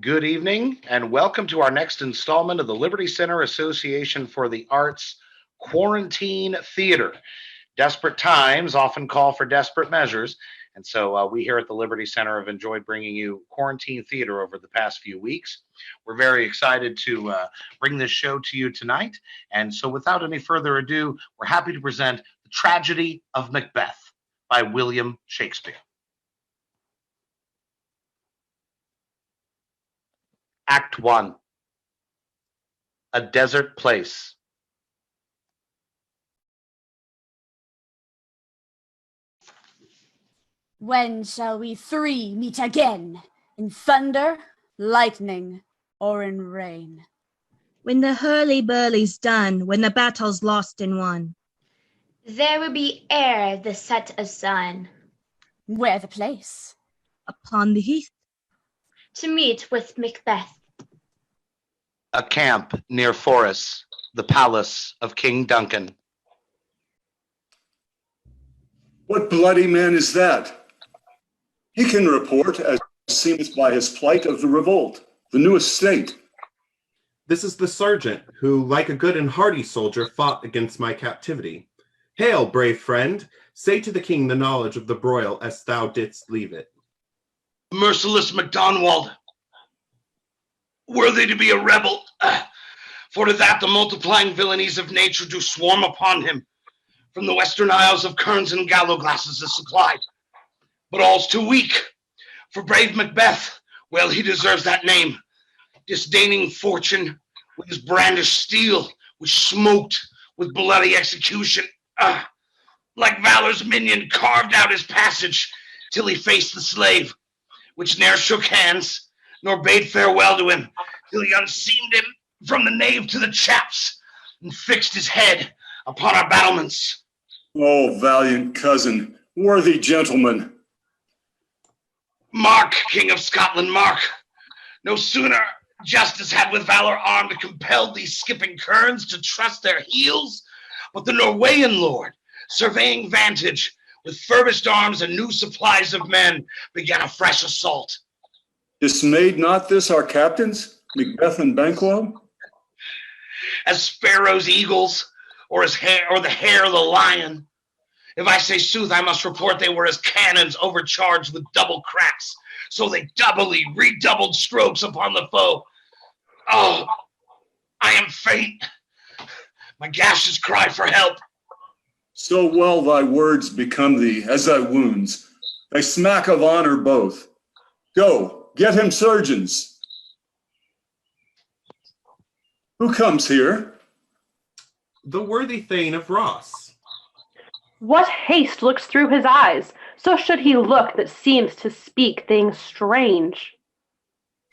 Good evening, and welcome to our next installment of the Liberty Center Association for the Arts Quarantine Theater. Desperate times often call for desperate measures, and so we here at the Liberty Center have enjoyed bringing you quarantine theater over the past few weeks. We're very excited to bring this show to you tonight, and so without any further ado, we're happy to present The Tragedy of Macbeth by William Shakespeare. Act 1. A desert place. When shall we three meet again? In thunder, lightning, or in rain? When the hurly-burly's done, when the battle's lost and won. There will be ere the set of sun. Where the place? Upon the heath. To meet with Macbeth. A camp near Forres, the palace of King Duncan. What bloody man is that? He can report, as seemeth by his plight, of the revolt, the new estate. This is the sergeant, who, like a good and hardy soldier, fought against my captivity. Hail, brave friend! Say to the king the knowledge of the broil as thou didst leave it. Merciless MacDonald, worthy to be a rebel, for to that the multiplying villainies of nature do swarm upon him. From the western isles of kerns and gallow-glasses is supplied. But all's too weak, for brave Macbeth, well, he deserves that name, disdaining fortune with his brandished steel, which smoked with bloody execution, like valor's minion carved out his passage, till he faced the slave, which ne'er shook hands, nor bade farewell to him, till he unseamed him from the nave to the chaps, and fixed his head upon our battlements. Oh, valiant cousin, worthy gentleman. Mark, King of Scotland, mark. No sooner justice had with valor armed compelled these skipping kerns to trust their heels, but the Norwegian lord, surveying vantage, with furbished arms and new supplies of men, began a fresh assault. Dismayed not this our captains, Macbeth and BANQUO? As sparrows eagles, or the hare the lion. If I say sooth, I must report they were as cannons overcharged with double cracks, so they doubly redoubled strokes upon the foe. Oh, I am faint. My gashes cry for help. So well thy words become thee, as thy wounds. They smack of honor both. Go, get him surgeons. Who comes here? The worthy Thane of Ross. What haste looks through his eyes? So should he look that seems to speak things strange.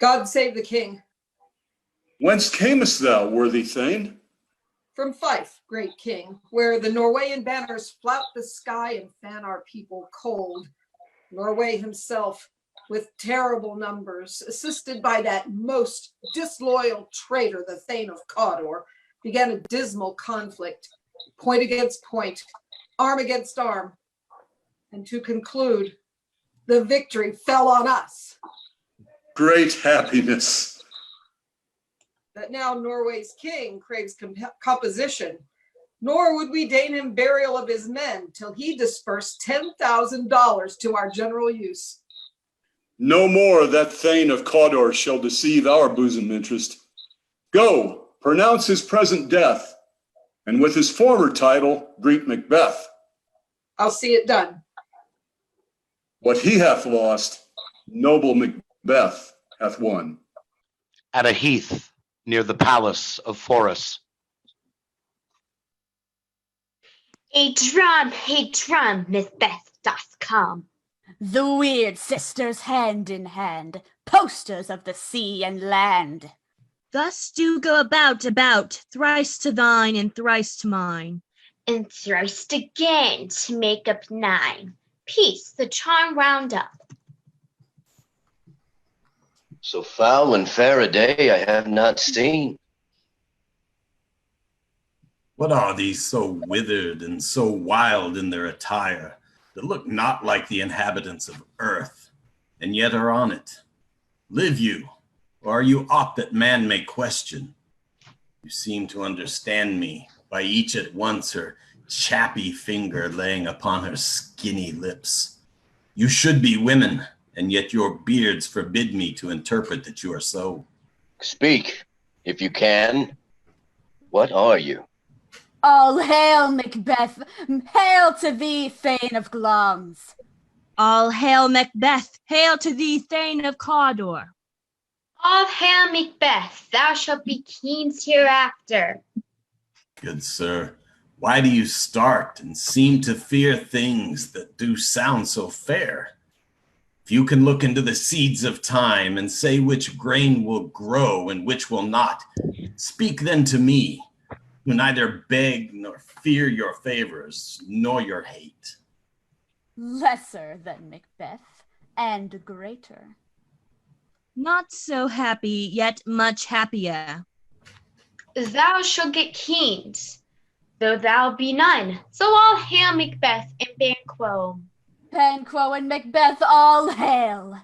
God save the king. Whence camest thou, worthy Thane? From Fife, great king, where the Norwegian banners flout the sky and fan our people cold. Norway himself, with terrible numbers, assisted by that most disloyal traitor, the Thane of Cawdor, began a dismal conflict, point against point, arm against arm, and to conclude, the victory fell on us. Great happiness. That now Norway's king craves composition, nor would we deign him burial of his men till he dispersed $10,000 to our general use. No more that Thane of Cawdor shall deceive our bosom interest. Go, pronounce his present death, and with his former title, greet Macbeth. I'll see it done. What he hath lost, noble Macbeth hath won. At a heath near the palace of Forres. A drum, Macbeth doth come. The weird sisters hand in hand, posters of the sea and land. Thus do go about, thrice to thine and thrice to mine. And thrice again to make up 9. Peace, the charm round up. So foul and fair a day I have not seen. What are these so withered and so wild in their attire, that look not like the inhabitants of earth, and yet are on it? Live you, Or are you aught that man may question? You seem to understand me, by each at once her chappy finger laying upon her skinny lips. You should be women, and yet your beards forbid me to interpret that you are so. Speak, if you can. What are you? All hail, Macbeth! Hail to thee, Thane of Glamis! All hail Macbeth! Hail to thee, Thane of Cawdor! All hail Macbeth, thou shalt be kings hereafter. Good sir, why do you start and seem to fear things that do sound so fair? If you can look into the seeds of time and say which grain will grow and which will not, speak then to me, who neither beg nor fear your favors nor your hate. Lesser than Macbeth, and greater. Not so happy, yet much happier. Thou shalt get kings, though thou be none. So all hail Macbeth and BANQUO. BANQUO and Macbeth, all hail!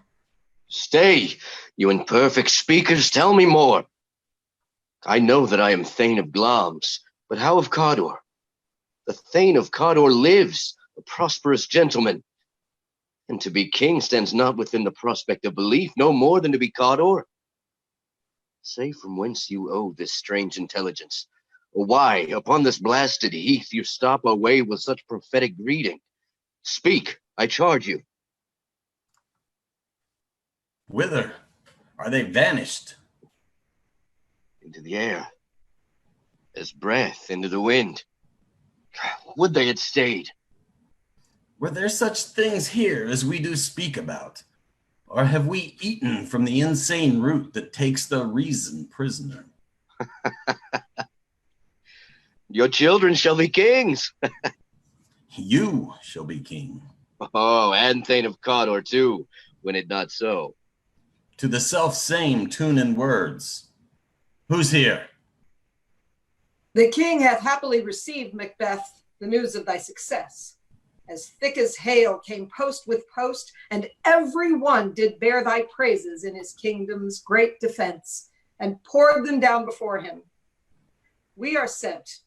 Stay, you imperfect speakers, tell me more. I know that I am Thane of Glamis, but how of Cawdor? The Thane of Cawdor lives, a prosperous gentleman. And to be king stands not within the prospect of belief, no more than to be Cawdor. Say from whence you owe this strange intelligence, or why, upon this blasted heath, you stop our way with such prophetic greeting. Speak, I charge you. Whither? Are they vanished? Into the air, as breath into the wind. Would they had stayed. Were there such things here as we do speak about? Or have we eaten from the insane root that takes the reason prisoner? Your children shall be kings. You shall be king. Oh, and Thane of Cawdor too, when it not so. To the self-same tune and words. Who's here? The king hath happily received, Macbeth, the news of thy success. As thick as hail came post with post, and every one did bear thy praises in his kingdom's great defense, and poured them down before him. We are sent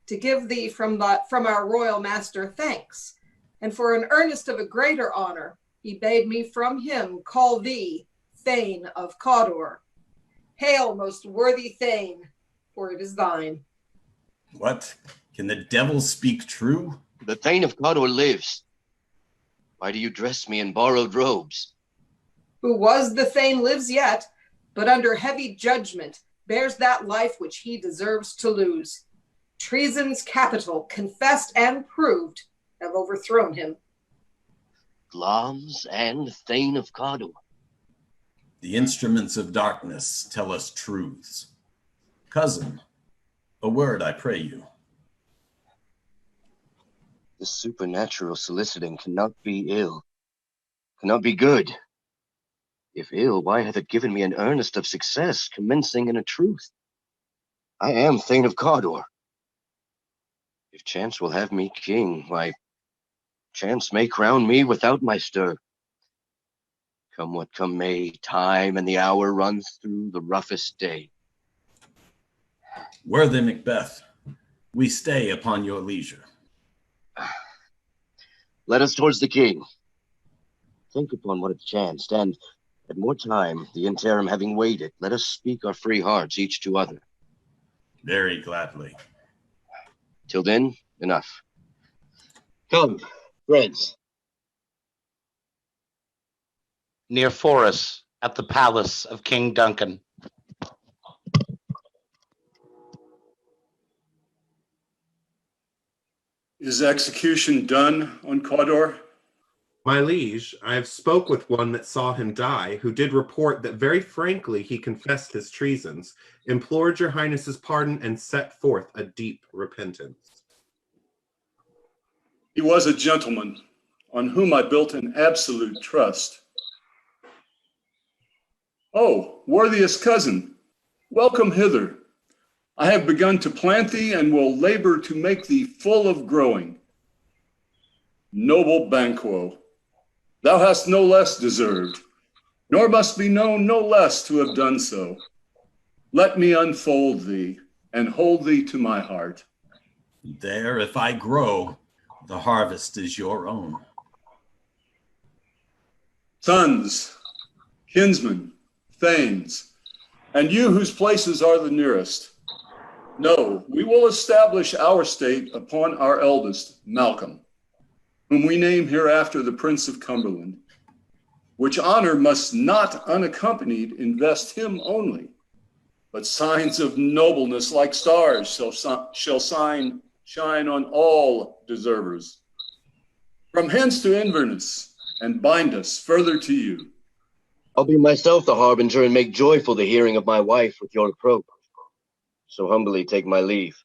to give thee from our royal master thanks, and for an earnest of a greater honor, he bade me from him call thee Thane of Cawdor. Hail, most worthy Thane, for it is thine. What? Can the devil speak true? The Thane of Cawdor lives. Why do you dress me in borrowed robes? Who was the Thane lives yet, but under heavy judgment bears that life which he deserves to lose. Treason's capital, confessed and proved, have overthrown him. Glamis and Thane of Cawdor. The instruments of darkness tell us truths. Cousin, a word, I pray you. This supernatural soliciting cannot be ill, cannot be good. If ill, why hath it given me an earnest of success, commencing in a truth? I am Thane of Cawdor. If chance will have me king, why, chance may crown me without my stir. Come what come may, time and the hour runs through the roughest day. Worthy Macbeth, we stay upon your leisure. Let us towards the king. Think upon what it chanced, and at more time, the interim having waited, let us speak our free hearts each to other. Very gladly. Till then, enough. Come, friends. Near Forres, at the palace of King Duncan. Is execution done on Cawdor? My liege, I have spoke with one that saw him die, who did report that very frankly he confessed his treasons, implored your highness's pardon, and set forth a deep repentance. He was a gentleman on whom I built an absolute trust. Oh, worthiest cousin, welcome hither. I have begun to plant thee and will labor to make thee full of growing. Noble BANQUO, thou hast no less deserved, nor must be known no less to have done so. Let me unfold thee, and hold thee to my heart. There, if I grow, the harvest is your own. Sons, kinsmen, thanes, and you whose places are the nearest, know we will establish our state upon our eldest, Malcolm, whom we name hereafter the Prince of Cumberland, which honor must not unaccompanied invest him only, but signs of nobleness like stars shall shine on all deservers. From hence to Inverness, and bind us further to you. I'll be myself the harbinger and make joyful the hearing of my wife with your approach. So humbly take my leave.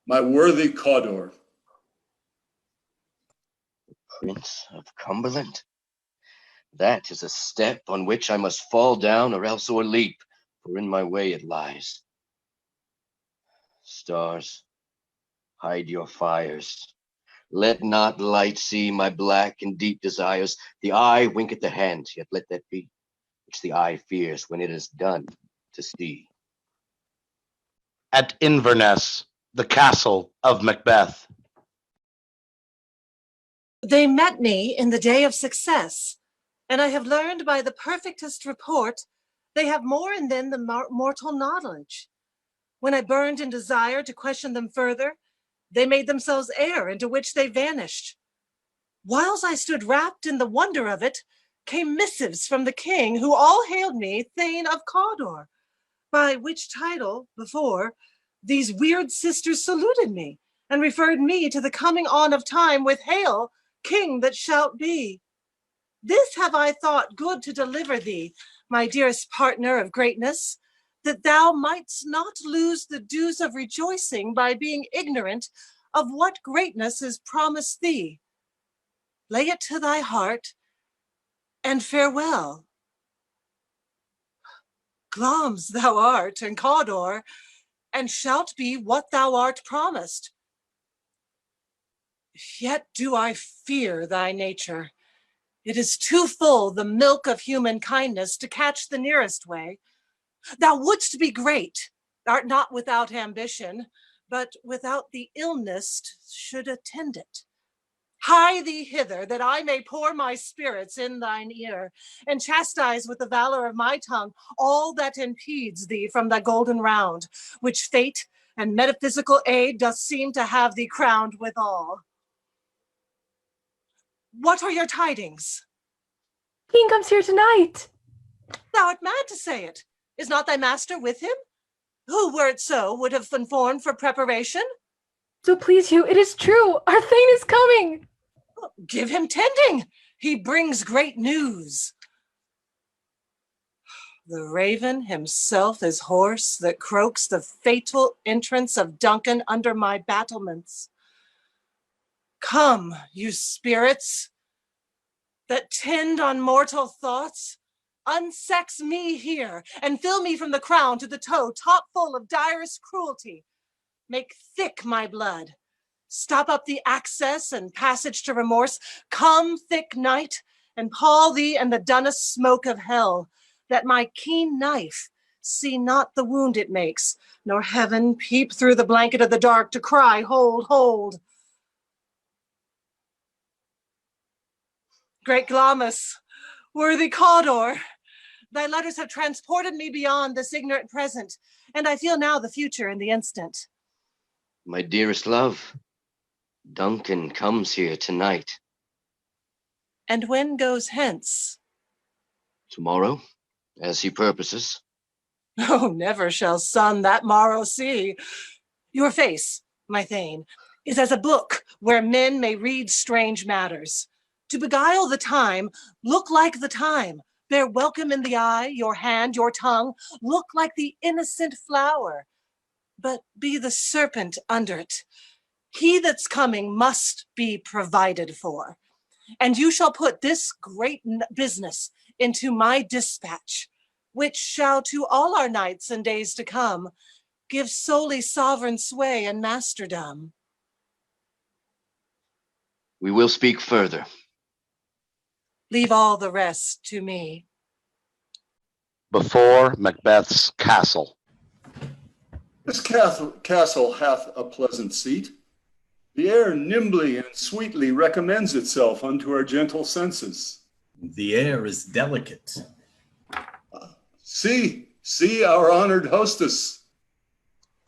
My worthy Cawdor. Prince of Cumberland? That is a step on which I must fall down or else o'erleap, for in my way it lies. Stars, hide your fires. Let not light see my black and deep desires. The eye wink at the hand, yet let that be, which the eye fears when it is done to see. At Inverness, the castle of Macbeth. They met me in the day of success, and I have learned by the perfectest report they have more in them than mortal knowledge. When I burned in desire to question them further, they made themselves air into which they vanished. Whiles I stood wrapped in the wonder of it, came missives from the king, who all hailed me Thane of Cawdor, by which title before these weird sisters saluted me, and referred me to the coming on of time with hail, king that shalt be. This have I thought good to deliver thee, my dearest partner of greatness, that thou mightst not lose the dues of rejoicing by being ignorant of what greatness is promised thee. Lay it to thy heart, and farewell. Glamis thou art, and Cawdor, and shalt be what thou art promised. Yet do I fear thy nature. It is too full the milk of human kindness to catch the nearest way. Thou wouldst be great, art not without ambition, but without the illness should attend it. Hie thee hither, that I may pour my spirits in thine ear, and chastise with the valor of my tongue all that impedes thee from thy golden round, which fate and metaphysical aid doth seem to have thee crowned withal. What are your tidings? King comes here tonight. Thou art mad to say it. Is not thy master with him? Who, were it so, would have informed for preparation? So please you, it is true. Our Thane is coming. Give him tending. He brings great news. The raven himself is hoarse that croaks the fatal entrance of Duncan under my battlements. Come, you spirits that tend on mortal thoughts, unsex me here, and fill me from the crown to the toe, top full of direst cruelty. Make thick my blood. Stop up the access and passage to remorse. Come, thick night, and pall thee in the dunnest smoke of hell, that my keen knife see not the wound it makes, nor heaven peep through the blanket of the dark to cry, hold, hold. Great Glamis, worthy Cawdor, thy letters have transported me beyond this ignorant present, and I feel now the future in the instant. My dearest love, Duncan comes here tonight. And when goes hence? Tomorrow, as he purposes. Oh, never shall sun that morrow see. Your face, my Thane, is as a book where men may read strange matters. To beguile the time, look like the time. Bear welcome in the eye, your hand, your tongue. Look like the innocent flower, but be the serpent under it. He that's coming must be provided for. And you shall put this great business into my dispatch, which shall to all our nights and days to come give solely sovereign sway and masterdom. We will speak further. Leave all the rest to me. before Macbeth's castle. This castle hath a pleasant seat. The air nimbly and sweetly recommends itself unto our gentle senses. The air is delicate. See our honored hostess.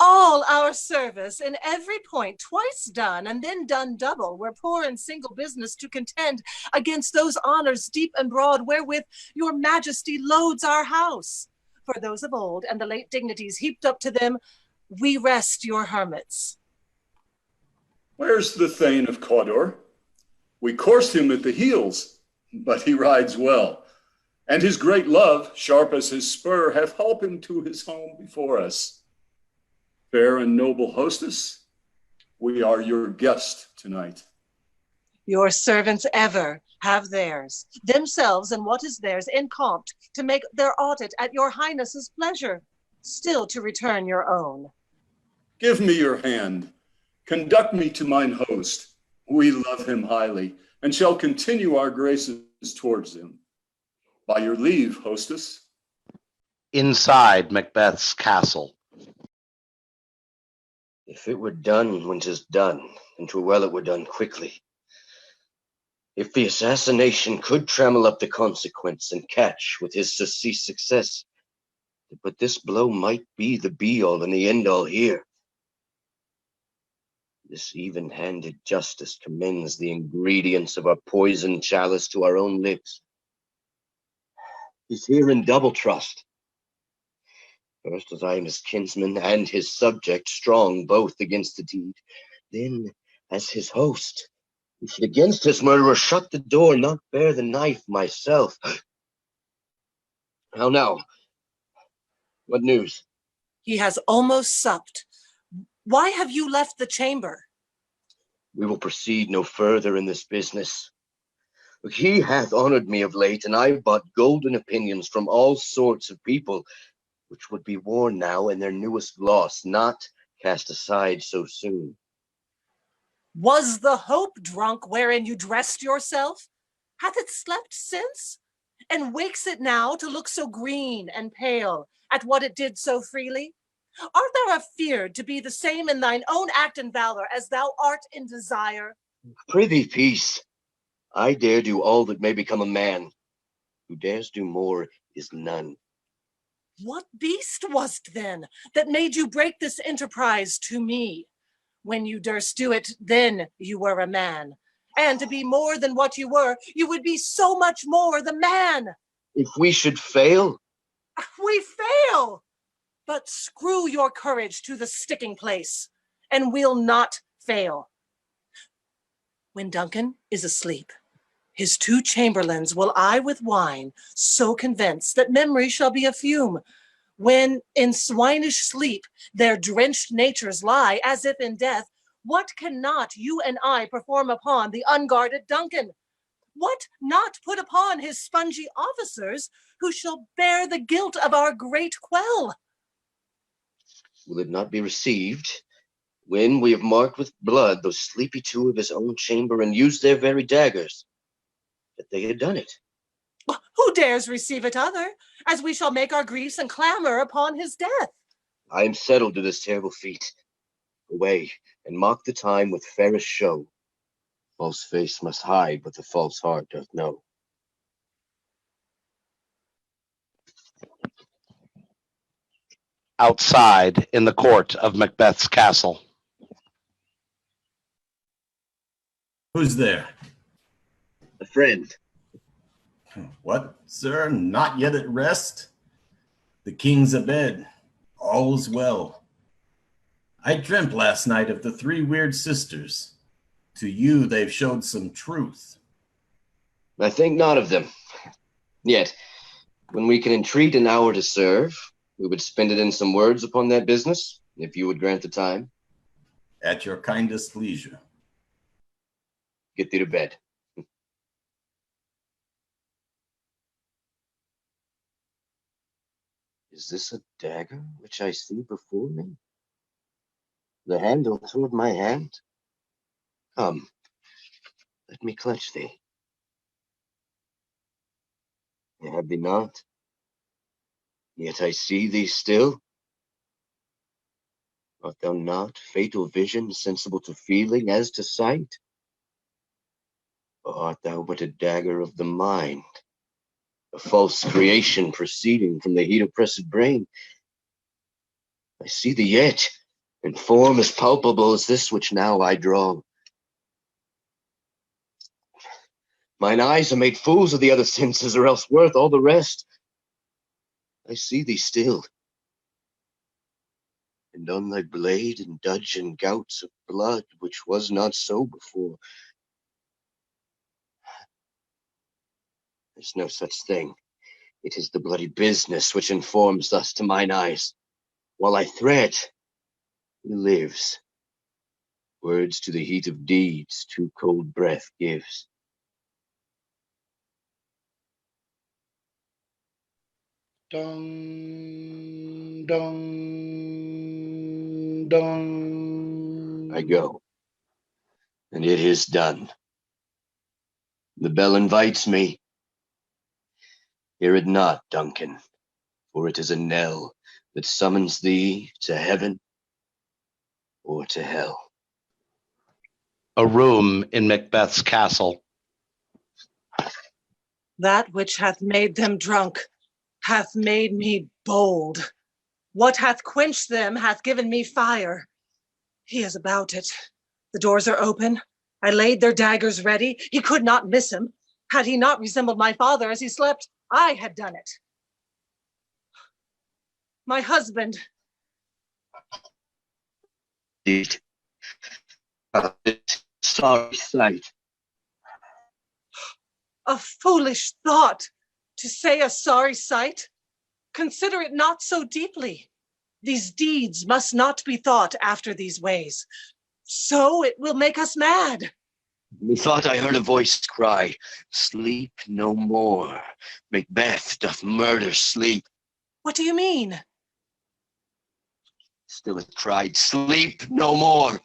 All our service in every point twice done, and then done double, were poor and single business to contend against those honors deep and broad wherewith your majesty loads our house. For those of old and the late dignities heaped up to them, we rest your hermits. Where's the Thane of Cawdor? We coursed him at the heels, but he rides well, and his great love, sharp as his spur, hath helped him to his home before us. Fair and noble hostess, we are your guest tonight. Your servants ever have theirs, themselves and what is theirs in compt, to make their audit at your highness's pleasure, still to return your own. Give me your hand. Conduct me to mine host. We love him highly, and shall continue our graces towards him. By your leave, hostess. Inside Macbeth's castle. If it were done when 'tis done, and 'twere well it were done quickly. If the assassination could trammel up the consequence and catch with his surcease success, but this blow might be the be-all and the end-all here. This even-handed justice commends the ingredients of our poisoned chalice to our own lips. He's here in double trust. First, as I am his kinsman and his subject, strong both against the deed. Then, as his host, who should against his murderer shut the door, not bear the knife myself. How now? What news? He has almost supped. Why have you left the chamber? We will proceed no further in this business. He hath honored me of late, and I bought golden opinions from all sorts of people, which would be worn now in their newest gloss, not cast aside so soon. Was the hope drunk wherein you dressed yourself? Hath it slept since? And wakes it now to look so green and pale at what it did so freely? Art thou afeard to be the same in thine own act and valor as thou art in desire? Prithee, peace. I dare do all that may become a man. Who dares do more is none. What beast was't then that made you break this enterprise to me? When you durst do it, then you were a man. And to be more than what you were, you would be so much more the man. If we should fail? We fail! But screw your courage to the sticking place, and we'll not fail. When Duncan is asleep, his 2 chamberlains will I with wine so convince that memory shall be a fume, when in swinish sleep their drenched natures lie as if in death. What cannot you and I perform upon the unguarded Duncan? What not put upon his spongy officers, who shall bear the guilt of our great quell? Will it not be received when we have marked with blood those sleepy 2 of his own chamber and used their very daggers, that they had done it? Who dares receive it other, as we shall make our griefs and clamor upon his death? I am settled to this terrible feat. Away, and mock the time with fairest show. False face must hide what the false heart doth know. Outside in the court of Macbeth's castle. Who's there? A friend. What, sir? Not yet at rest? The king's abed. All is well. I dreamt last night of the 3 weird sisters. To you, they've showed some truth. I think not of them. Yet, when we can entreat an hour to serve, we would spend it in some words upon that business, if you would grant the time. At your kindest leisure. Get thee to bed. Is this a dagger which I see before me? The handle toward my hand? Come, let me clutch thee. I have thee not. Yet I see thee still. Art thou not fatal vision, sensible to feeling as to sight? Or art thou but a dagger of the mind, a false creation proceeding from the heat oppressed brain? I see thee yet, in form as palpable as this which now I draw. Mine eyes are made fools of the other senses, or else worth all the rest. I see thee still, and on thy blade and dudgeon gouts of blood, which was not so before. There's no such thing. It is the bloody business which informs thus to mine eyes. While I thread, he lives. Words to the heat of deeds, too cold breath gives. Dong, dong, dong. I go, and it is done. The bell invites me. Hear it not, Duncan, for it is a knell that summons thee to heaven or to hell. A room in Macbeth's castle. That which hath made them drunk hath made me bold. What hath quenched them hath given me fire. He is about it. The doors are open. I laid their daggers ready. He could not miss him. Had he not resembled my father as he slept, I had done it. My husband. Indeed. Sorry sight. A foolish thought, to say a sorry sight. Consider it not so deeply. These deeds must not be thought after these ways. So it will make us mad. Methought I heard a voice cry, sleep no more. Macbeth doth murder sleep. What do you mean? Still it cried, sleep no more.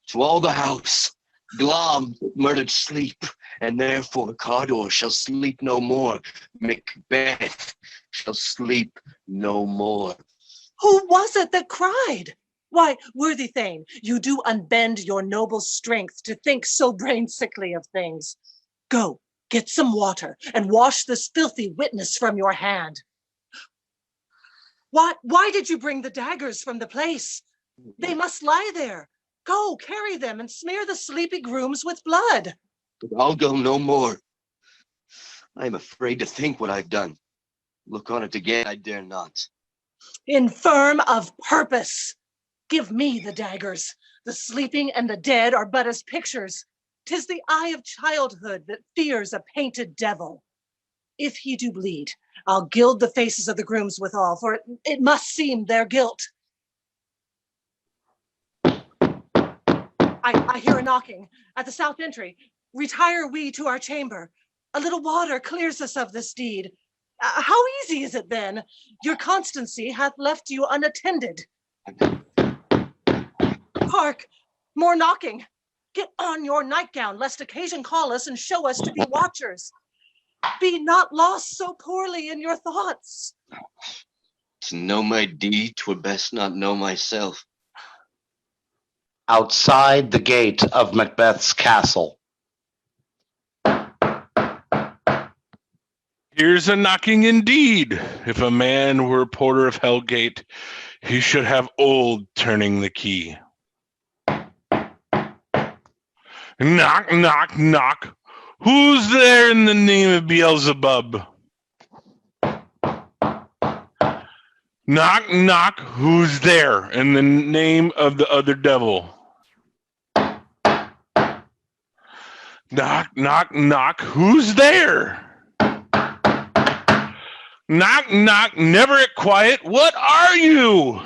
To all the house, Glom murdered sleep, and therefore Cawdor shall sleep no more. Macbeth shall sleep no more. Who was it that cried? Why, worthy Thane, you do unbend your noble strength to think so brain-sickly of things. Go, get some water, and wash this filthy witness from your hand. Why did you bring the daggers from the place? They must lie there. Go, carry them, and smear the sleepy grooms with blood. But I'll go no more. I am afraid to think what I've done. Look on it again, I dare not. Infirm of purpose. Give me the daggers. The sleeping and the dead are but as pictures. 'Tis the eye of childhood that fears a painted devil. If he do bleed, I'll gild the faces of the grooms withal, for it must seem their guilt. I hear a knocking at the south entry. Retire we to our chamber. A little water clears us of this deed. How easy is it then? Your constancy hath left you unattended. Hark, more knocking. Get on your nightgown, lest occasion call us and show us to be watchers. Be not lost so poorly in your thoughts. To know my deed, 'twere best not know myself. Outside the gate of Macbeth's castle. Here's a knocking indeed. If a man were porter of Hellgate, he should have old turning the key. Knock, knock, knock. Who's there in the name of Beelzebub? Knock, knock. Who's there in the name of the other devil? Knock, knock, knock. Who's there? Knock, knock. Never at quiet. What are you?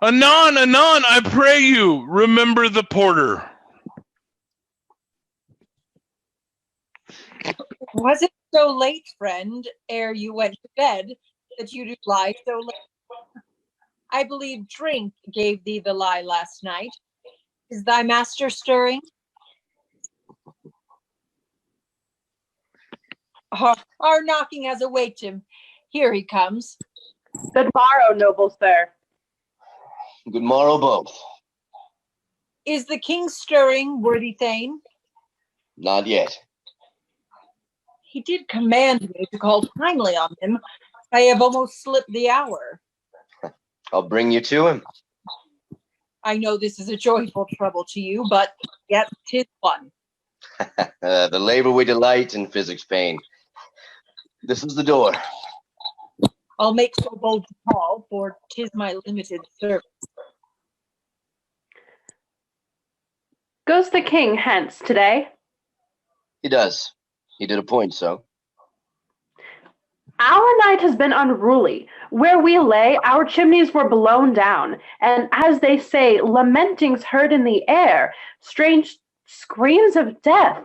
Anon, anon, I pray you, remember the porter. Was it so late, friend, ere you went to bed, that you do lie so late? I believe drink gave thee the lie last night. Is thy master stirring? Our knocking has awaked him. Here he comes. Good morrow, noble sir. Good morrow, both. Is the king stirring, worthy Thane? Not yet. He did command me to call timely on him. I have almost slipped the hour. I'll bring you to him. I know this is a joyful trouble to you, but yet 'tis one. The labor we delight in physics pain. This is the door. I'll make so bold to call, for 'tis my limited service. Goes the king hence today? He does. He did appoint so. Our night has been unruly. Where we lay, our chimneys were blown down, and as they say, lamentings heard in the air, strange screams of death,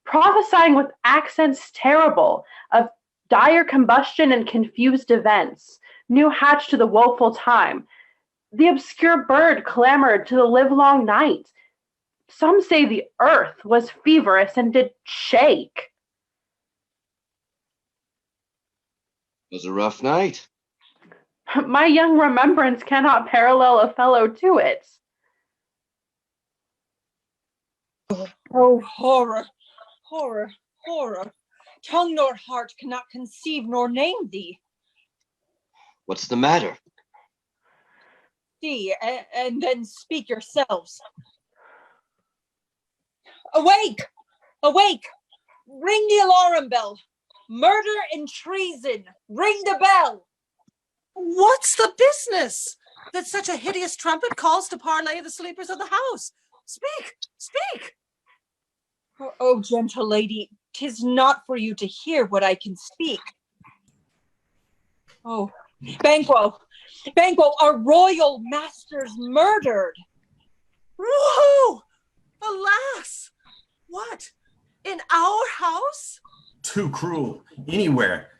prophesying with accents terrible, of dire combustion and confused events, new hatched to the woeful time. The obscure bird clamored to the livelong night. Some say the earth was feverous and did shake. It was a rough night. My young remembrance cannot parallel a fellow to it. Oh, horror, horror, horror. Tongue nor heart cannot conceive nor name thee. What's the matter? See, and then speak yourselves. Awake! Awake! Ring the alarm bell! Murder and treason! Ring the bell! What's the business that such a hideous trumpet calls to parley the sleepers of the house? Speak, speak! Oh, gentle lady, 'tis not for you to hear what I can speak. Oh, BANQUO! BANQUO, our royal master's murdered! Whoa! Alas! What? In our house? Too cruel, anywhere.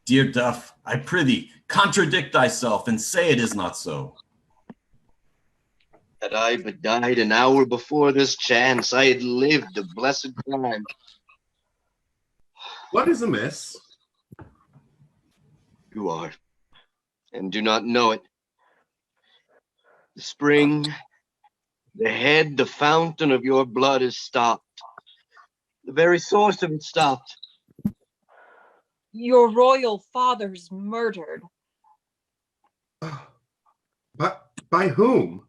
Dear Duff, I prithee, contradict thyself and say it is not so. Had I but died an hour before this chance, I had lived a blessed crime. What is amiss? You are, and do not know it. The spring, the head, the fountain of your blood is stopped. The very source of it stopped. Your royal father's murdered. But by whom?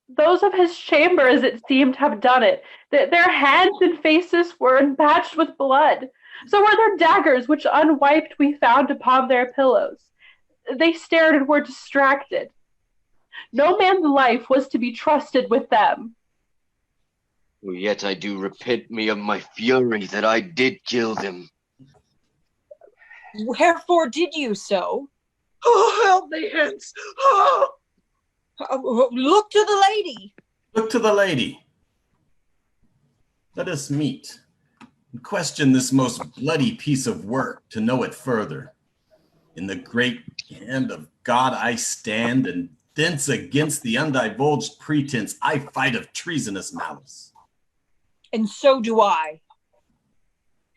Those of his chamber, as it seemed, have done it. Their hands and faces were empatched with blood. So were their daggers, which unwiped we found upon their pillows. They stared and were distracted. No man's life was to be trusted with them. Yet I do repent me of my fury that I did kill them. Wherefore did you so? Oh, help me hence! Oh! Look to the lady. Look to the lady. Let us meet and question this most bloody piece of work to know it further. In the great hand of God I stand, and thence against the undivulged pretense I fight of treasonous malice. And so do I.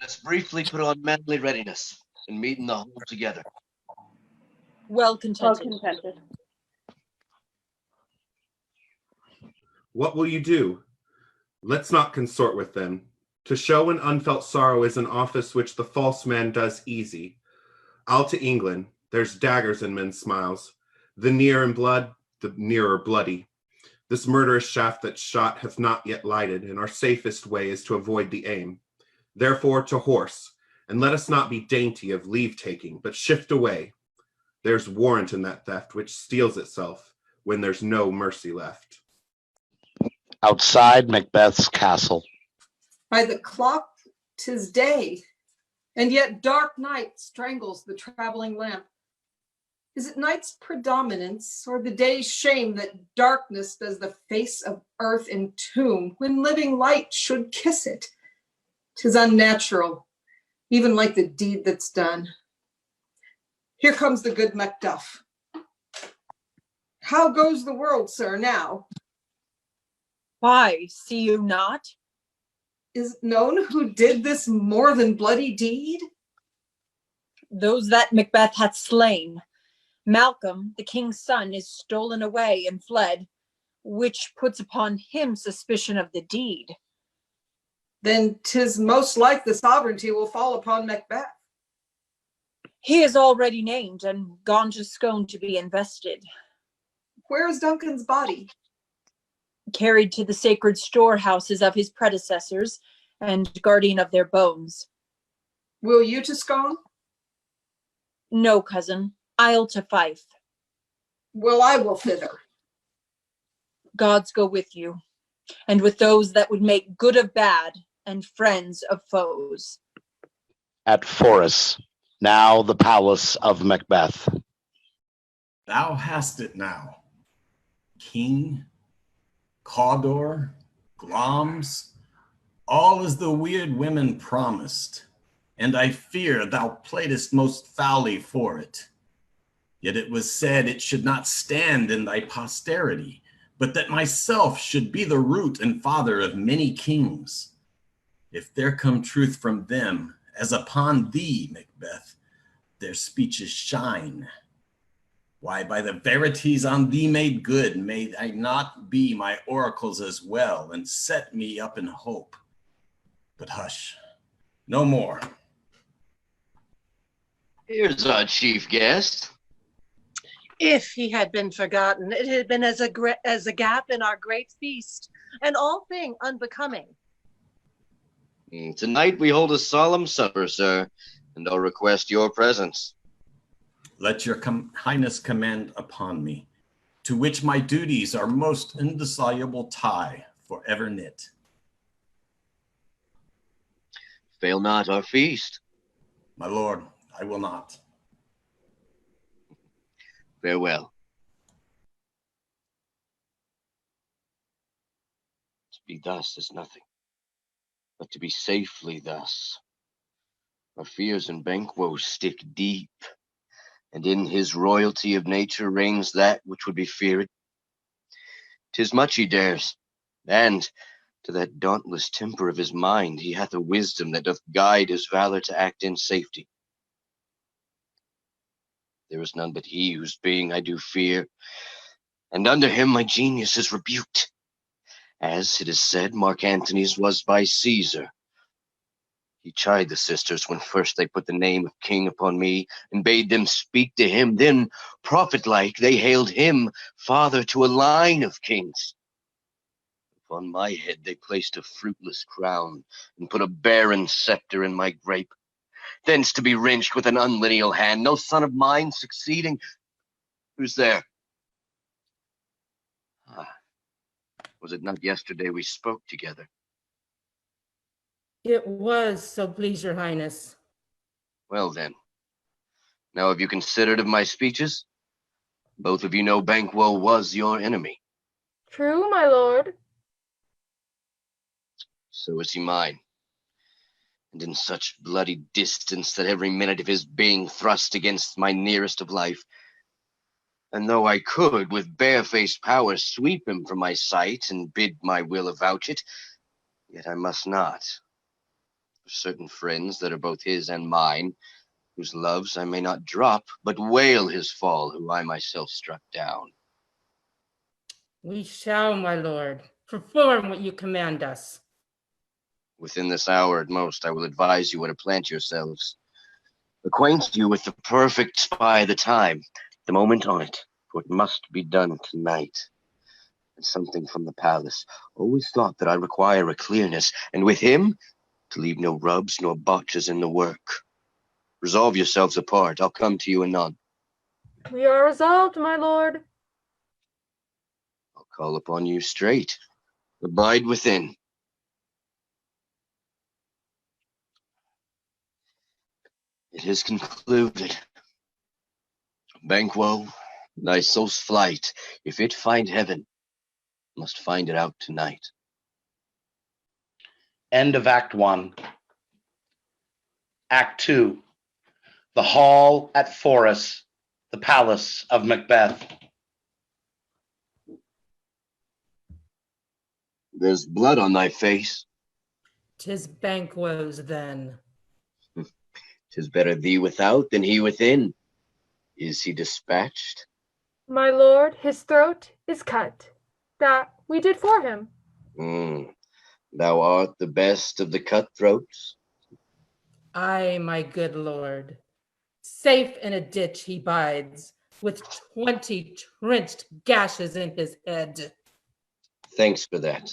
Let's briefly put on manly readiness and meet in the hall together. Well contented. Well contented. What will you do? Let's not consort with them. To show an unfelt sorrow is an office which the false man does easy. I'll to England. There's daggers in men's smiles. The near in blood, the nearer bloody. This murderous shaft that shot hath not yet lighted, and our safest way is to avoid the aim. Therefore to horse, and let us not be dainty of leave-taking, but shift away. There's warrant in that theft which steals itself when there's no mercy left. Outside Macbeth's castle. By the clock 'tis day, and yet dark night strangles the traveling lamp. Is it night's predominance, or the day's shame that darkness does the face of earth entomb, when living light should kiss it? 'Tis unnatural, even like the deed that's done. Here comes the good Macduff. How goes the world, sir, now? Why, see you not? Is it known who did this more than bloody deed? those that Macbeth hath slain. Malcolm, the king's son, is stolen away and fled, which puts upon him suspicion of the deed. Then 'tis most like the sovereignty will fall upon Macbeth. He is already named and gone to Scone to be invested. Where is Duncan's body? Carried to the sacred storehouses of his predecessors and guardian of their bones. Will you to Scone? No, cousin. I'll to Fife. Well, I will thither. Gods go with you, and with those that would make good of bad and friends of foes. At Forres, now the palace of Macbeth. Thou hast it now. King, Cawdor, Glamis, all as the weird women promised, and I fear thou playedest most foully for it. Yet it was said it should not stand in thy posterity, but that myself should be the root and father of many kings. If there come truth from them, as upon thee, Macbeth, their speeches shine. Why, by the verities on thee made good, may I not be my oracles as well, and set me up in hope. But hush, no more. Here's our chief guest. If he had been forgotten, it had been as a gap in our great feast, and all thing unbecoming. Tonight we hold a solemn supper, sir, and I'll request your presence. Let your highness command upon me, to which my duties are most indissoluble tie forever knit. Fail not our feast. My lord, I will not. Farewell. To be thus is nothing, but to be safely thus. Our fears and BANQUO stick deep, and in his royalty of nature reigns that which would be feared. 'Tis much he dares, and to that dauntless temper of his mind he hath a wisdom that doth guide his valor to act in safety. There is none but he whose being I do fear, and under him my genius is rebuked. As it is said, Mark Antony's was by Caesar. He chid the sisters when first they put the name of king upon me, and bade them speak to him. Then, prophet-like, they hailed him father to a line of kings. Upon my head they placed a fruitless crown, and put a barren scepter in my grape. Thence to be wrenched with an unlineal hand, no son of mine succeeding. Who's there? Was it not yesterday we spoke together? It was, so please your highness. Well then, now have you considered of my speeches? Both of you know BANQUO was your enemy. True, my lord. So is he mine. And in such bloody distance that every minute of his being thrust against my nearest of life. And though I could with barefaced power sweep him from my sight and bid my will avouch it, yet I must not. For certain friends that are both his and mine, whose loves I may not drop, but wail his fall, who I myself struck down. We shall, my lord, perform what you command us. Within this hour at most, I will advise you where to plant yourselves. Acquaint you with the perfect spy, the time, the moment on it, for it must be done tonight. And something from the palace. Always thought that I require a clearness, and with him, to leave no rubs nor botches in the work. Resolve yourselves apart. I'll come to you anon. We are resolved, my lord. I'll call upon you straight. Abide within. It is concluded. BANQUO, thy soul's flight, if it find heaven, must find it out tonight. End of Act 1. Act 2. The Hall at Forres, the Palace of Macbeth. There's blood on thy face. 'Tis BANQUO's then. 'Tis better thee without than he within. Is he dispatched? My lord, his throat is cut. That we did for him. Thou art the best of the cutthroats. Aye, my good lord. Safe in a ditch he bides, with 20 trenched gashes in his head. Thanks for that.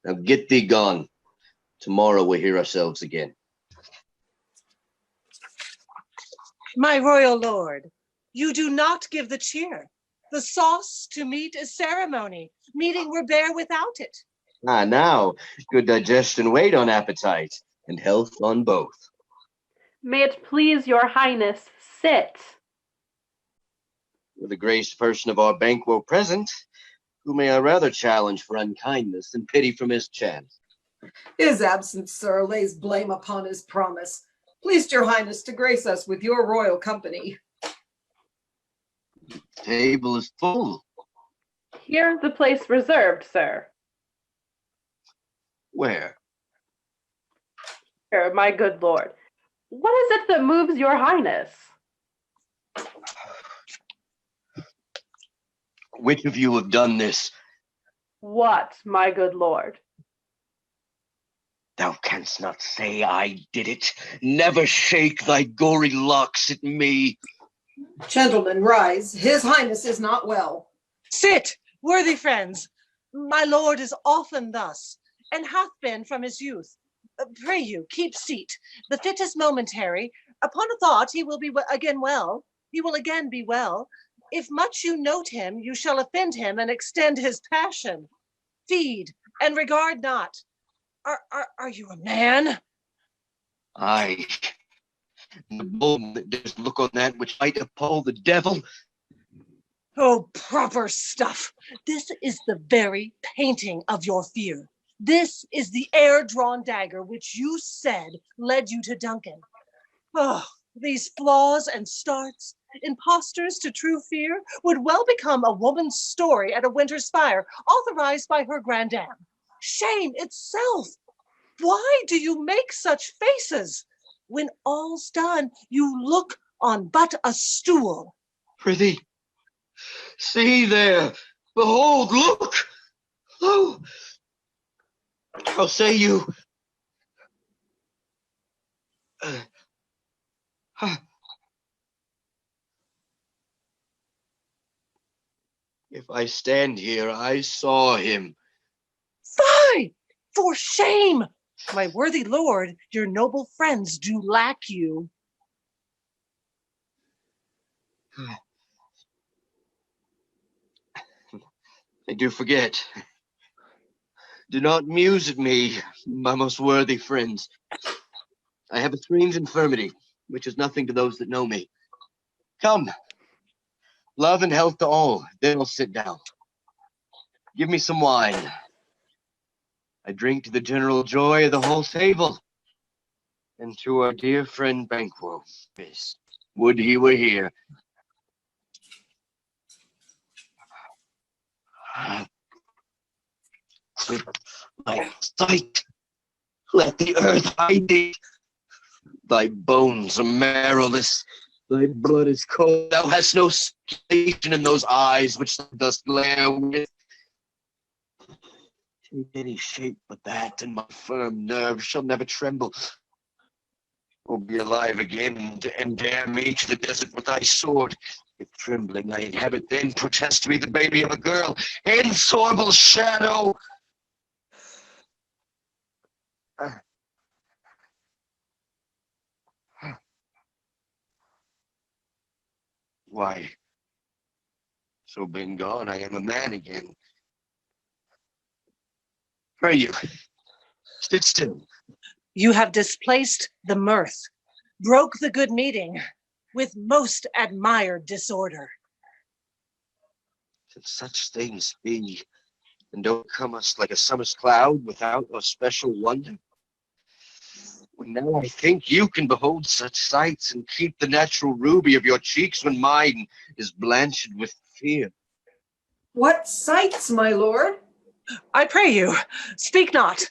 Now get thee gone. Tomorrow we'll hear ourselves again. My royal lord, you do not give the cheer. The sauce to meat is ceremony. Meeting were bare without it. Now, good digestion wait on appetite, and health on both. May it please your highness, sit. With the graced person of our BANQUO present, who may I rather challenge for unkindness than pity from his chance? His absence, sir, lays blame upon his promise. Pleased your highness to grace us with your royal company. The table is full. Here's the place reserved, sir. Where? Here, my good lord. What is it that moves your highness? Which of you have done this? What, my good lord? Thou canst not say I did it. Never shake thy gory locks at me. Gentlemen, rise. His highness is not well. Sit, worthy friends. My lord is often thus, and hath been from his youth. Pray you, keep seat. The fit is momentary. Upon a thought, he will be again well. He will again be well. If much you note him, you shall offend him and extend his passion. Feed and regard not. Are you a man? Aye. The bull that dares look on that which might appall the devil. Oh, proper stuff. This is the very painting of your fear. This is the air-drawn dagger which you said led you to Duncan. Oh, these flaws and starts, impostors to true fear, would well become a woman's story at a winter's fire, authorized by her grandam. Shame itself! Why do you make such faces? When all's done, you look on but a stool. Prithee, see there, behold, look! Lo! How say you? If I stand here, I saw him. Fie! For shame! My worthy lord, your noble friends do lack you. I do forget. Do not muse at me, my most worthy friends. I have a strange infirmity, which is nothing to those that know me. Come, love and health to all, then we'll sit down. Give me some wine. I drink to the general joy of the whole table, and to our dear friend BANQUO. Yes, would he were here. With my sight, let the earth hide thee. Thy bones are marrowless, thy blood is cold. Thou hast no station in those eyes which thou dost glare with. Take any shape but that, and my firm nerves shall never tremble. Or be alive again, and dare me to the desert with thy sword. If trembling I inhabit, then protest me the baby of a girl. Insorable shadow! Why, so been gone, I am a man again. Pray you, sit still. You have displaced the mirth, broke the good meeting with most admired disorder. Can such things be, and don't come us like a summer's cloud without a special wonder? When now I think you can behold such sights and keep the natural ruby of your cheeks when mine is blanched with fear. What sights, my lord? I pray you, speak not.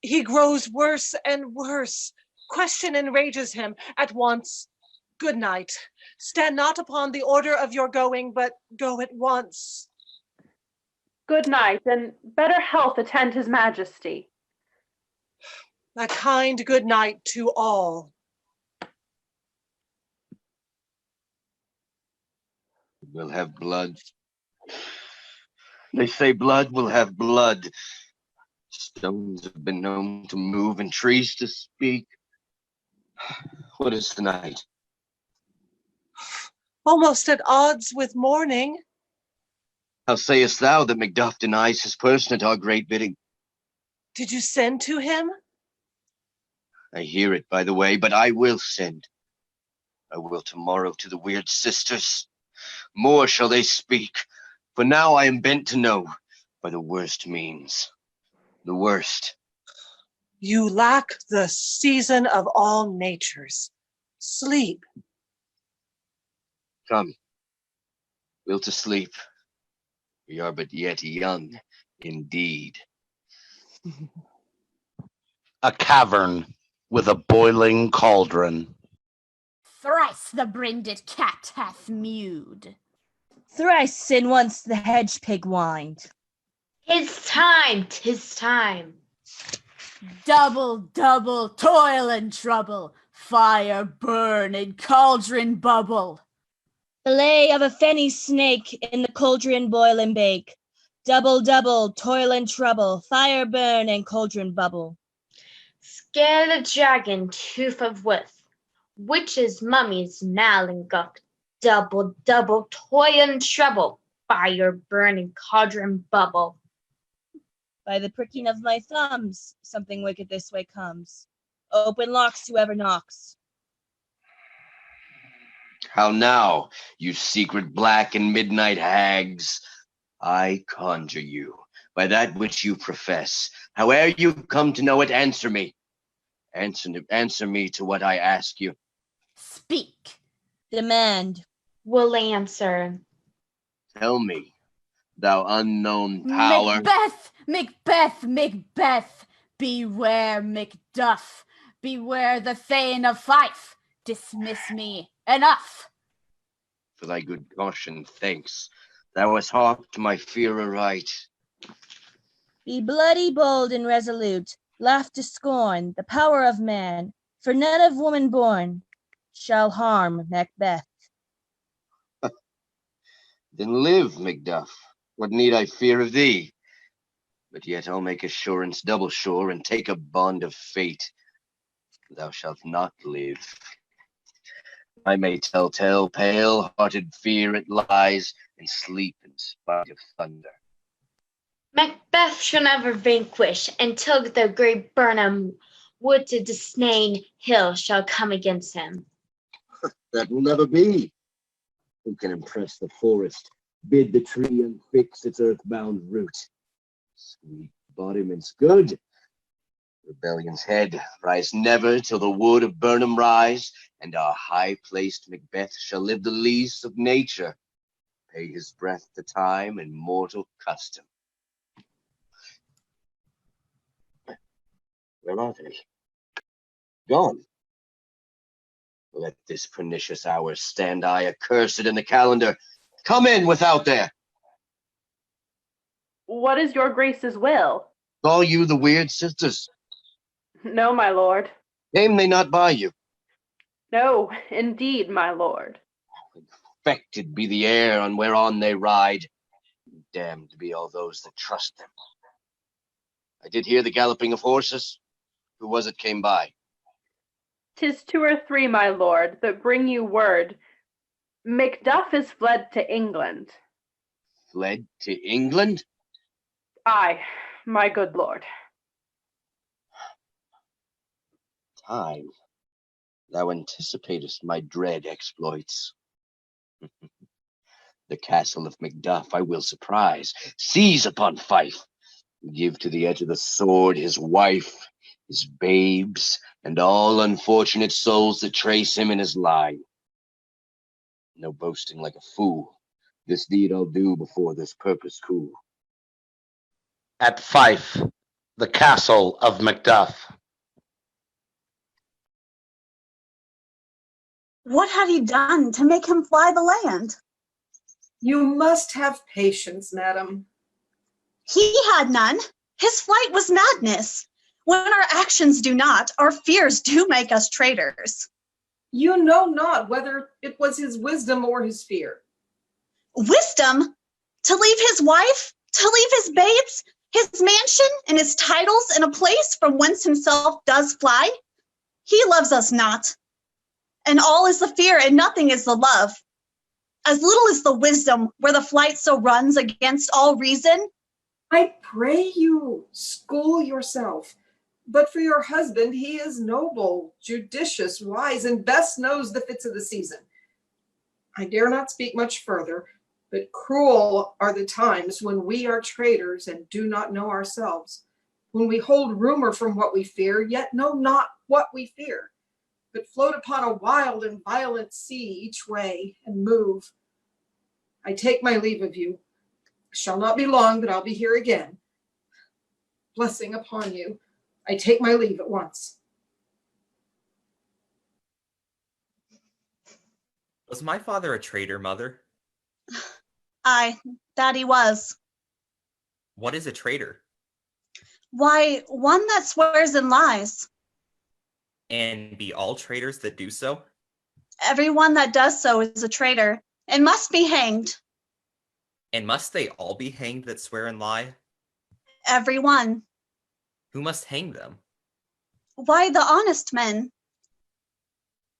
He grows worse and worse. Question enrages him at once. Good night. Stand not upon the order of your going, but go at once. Good night, and better health attend his majesty. A kind good night to all. We'll have blood. They say blood will have blood. Stones have been known to move and trees to speak. What is the night? Almost at odds with morning. How sayest thou that Macduff denies his person at our great bidding? Did you send to him? I hear it, by the way, but I will send. I will tomorrow to the weird sisters. More shall they speak, for now I am bent to know by the worst means. The worst. You lack the season of all natures. Sleep. Come. Will to sleep. We are but yet young, indeed. A cavern with a boiling cauldron. Thrice the brinded cat hath mewed. Thrice and once the hedge pig whined. 'Tis time. Double, double, toil and trouble. Fire burn and cauldron bubble. Fillet of a fenny snake in the cauldron boil and bake. Double, double, toil and trouble. Fire burn and cauldron bubble. Scare the dragon, tooth of with. Witches, mummies, malinguk. Double, double, toil and trouble. Fire burn and cauldron bubble. By the pricking of my thumbs, something wicked this way comes. Open locks whoever knocks. How now, you secret black and midnight hags? I conjure you, by that which you profess. Howe'er you come to know it, answer me. Answer me to what I ask you. Speak. Demand. Will answer. Tell me, thou unknown power. Macbeth, Macbeth, Macbeth. Beware Macduff. Beware the Thane of Fife. Dismiss me. Enough. For thy good caution, thanks. Thou hast harped my fear aright. Be bloody, bold, and resolute. Laugh to scorn the power of man, for none of woman born shall harm Macbeth. Then live, Macduff. What need I fear of thee? But yet I'll make assurance double sure, and take a bond of fate. Thou shalt not live. I may tell pale-hearted fear it lies, and sleep in spite of thunder. Macbeth shall never vanquish until the great Burnham wood to disdain hill shall come against him. That will never be. Who can impress the forest, bid the tree unfix its earthbound root? Sweet embodiments good. Rebellion's head rise never till the wood of Burnham rise, and our high-placed Macbeth shall live the lease of nature, pay his breath to time and mortal custom. Where are they? Gone. Let this pernicious hour stand I accursed in the calendar. Come in without there. What is your grace's will? Call you the weird sisters? No, my lord. Came they not by you? No, indeed, my lord. Infected be the air on whereon they ride. Damned be all those that trust them. I did hear the galloping of horses. Who was it came by? 'Tis 2 or 3, my lord, that bring you word. Macduff is fled to England. Fled to England? Aye, my good lord. Time, thou anticipatest my dread exploits. The castle of Macduff I will surprise, seize upon Fife, give to the edge of the sword his wife, his babes, and all unfortunate souls that trace him in his line. No boasting like a fool, this deed I'll do before this purpose cool. At Fife, the castle of Macduff. What had he done to make him fly the land? You must have patience, madam. He had none. His flight was madness. When our actions do not, our fears do make us traitors. You know not whether it was his wisdom or his fear. Wisdom? To leave his wife? To leave his babes? His mansion and his titles in a place from whence himself does fly? He loves us not. And all is the fear and nothing is the love. As little is the wisdom where the flight so runs against all reason. I pray you, school yourself. But for your husband, he is noble, judicious, wise, and best knows the fits of the season. I dare not speak much further, but cruel are the times when we are traitors and do not know ourselves, when we hold rumor from what we fear, yet know not what we fear, but float upon a wild and violent sea each way and move. I take my leave of you. Shall not be long, but I'll be here again. Blessing upon you. I take my leave at once. Was my father a traitor, mother? Aye, that he was. What is a traitor? Why, one that swears and lies. And be all traitors that do so? Everyone that does so is a traitor and must be hanged. And must they all be hanged that swear and lie? Everyone. Who must hang them? Why, the honest men.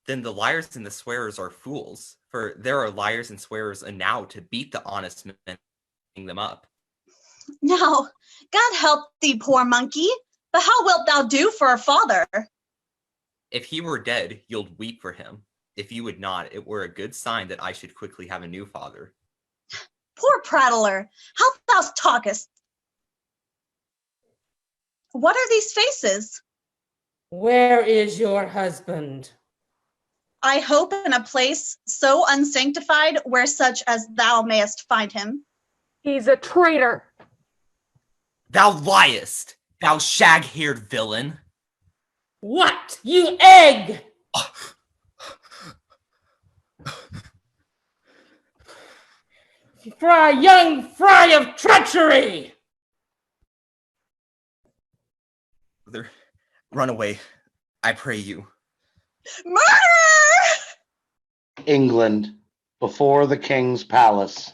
Then the liars and the swearers are fools, for there are liars and swearers enow to beat the honest men and hang them up. Now, God help thee, poor monkey, but how wilt thou do for a father? If he were dead, you'll weep for him. If you would not, it were a good sign that I should quickly have a new father. Poor prattler, how thou talkest. What are these faces? Where is your husband? I hope in a place so unsanctified where such as thou mayest find him. He's a traitor. Thou liest, thou shag-haired villain. What, you egg? For a young fry of treachery! Run away, I pray you. Murder! England, before the king's palace.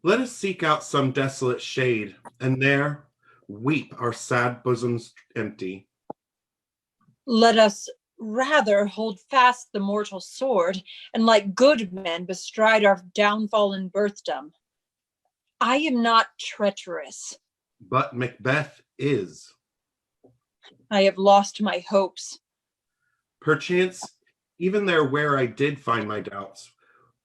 Let us seek out some desolate shade, and there weep our sad bosoms empty. Let us rather hold fast the mortal sword, and like good men bestride our downfall and birthdom. I am not treacherous. But Macbeth is. I have lost my hopes. Perchance, even there where I did find my doubts,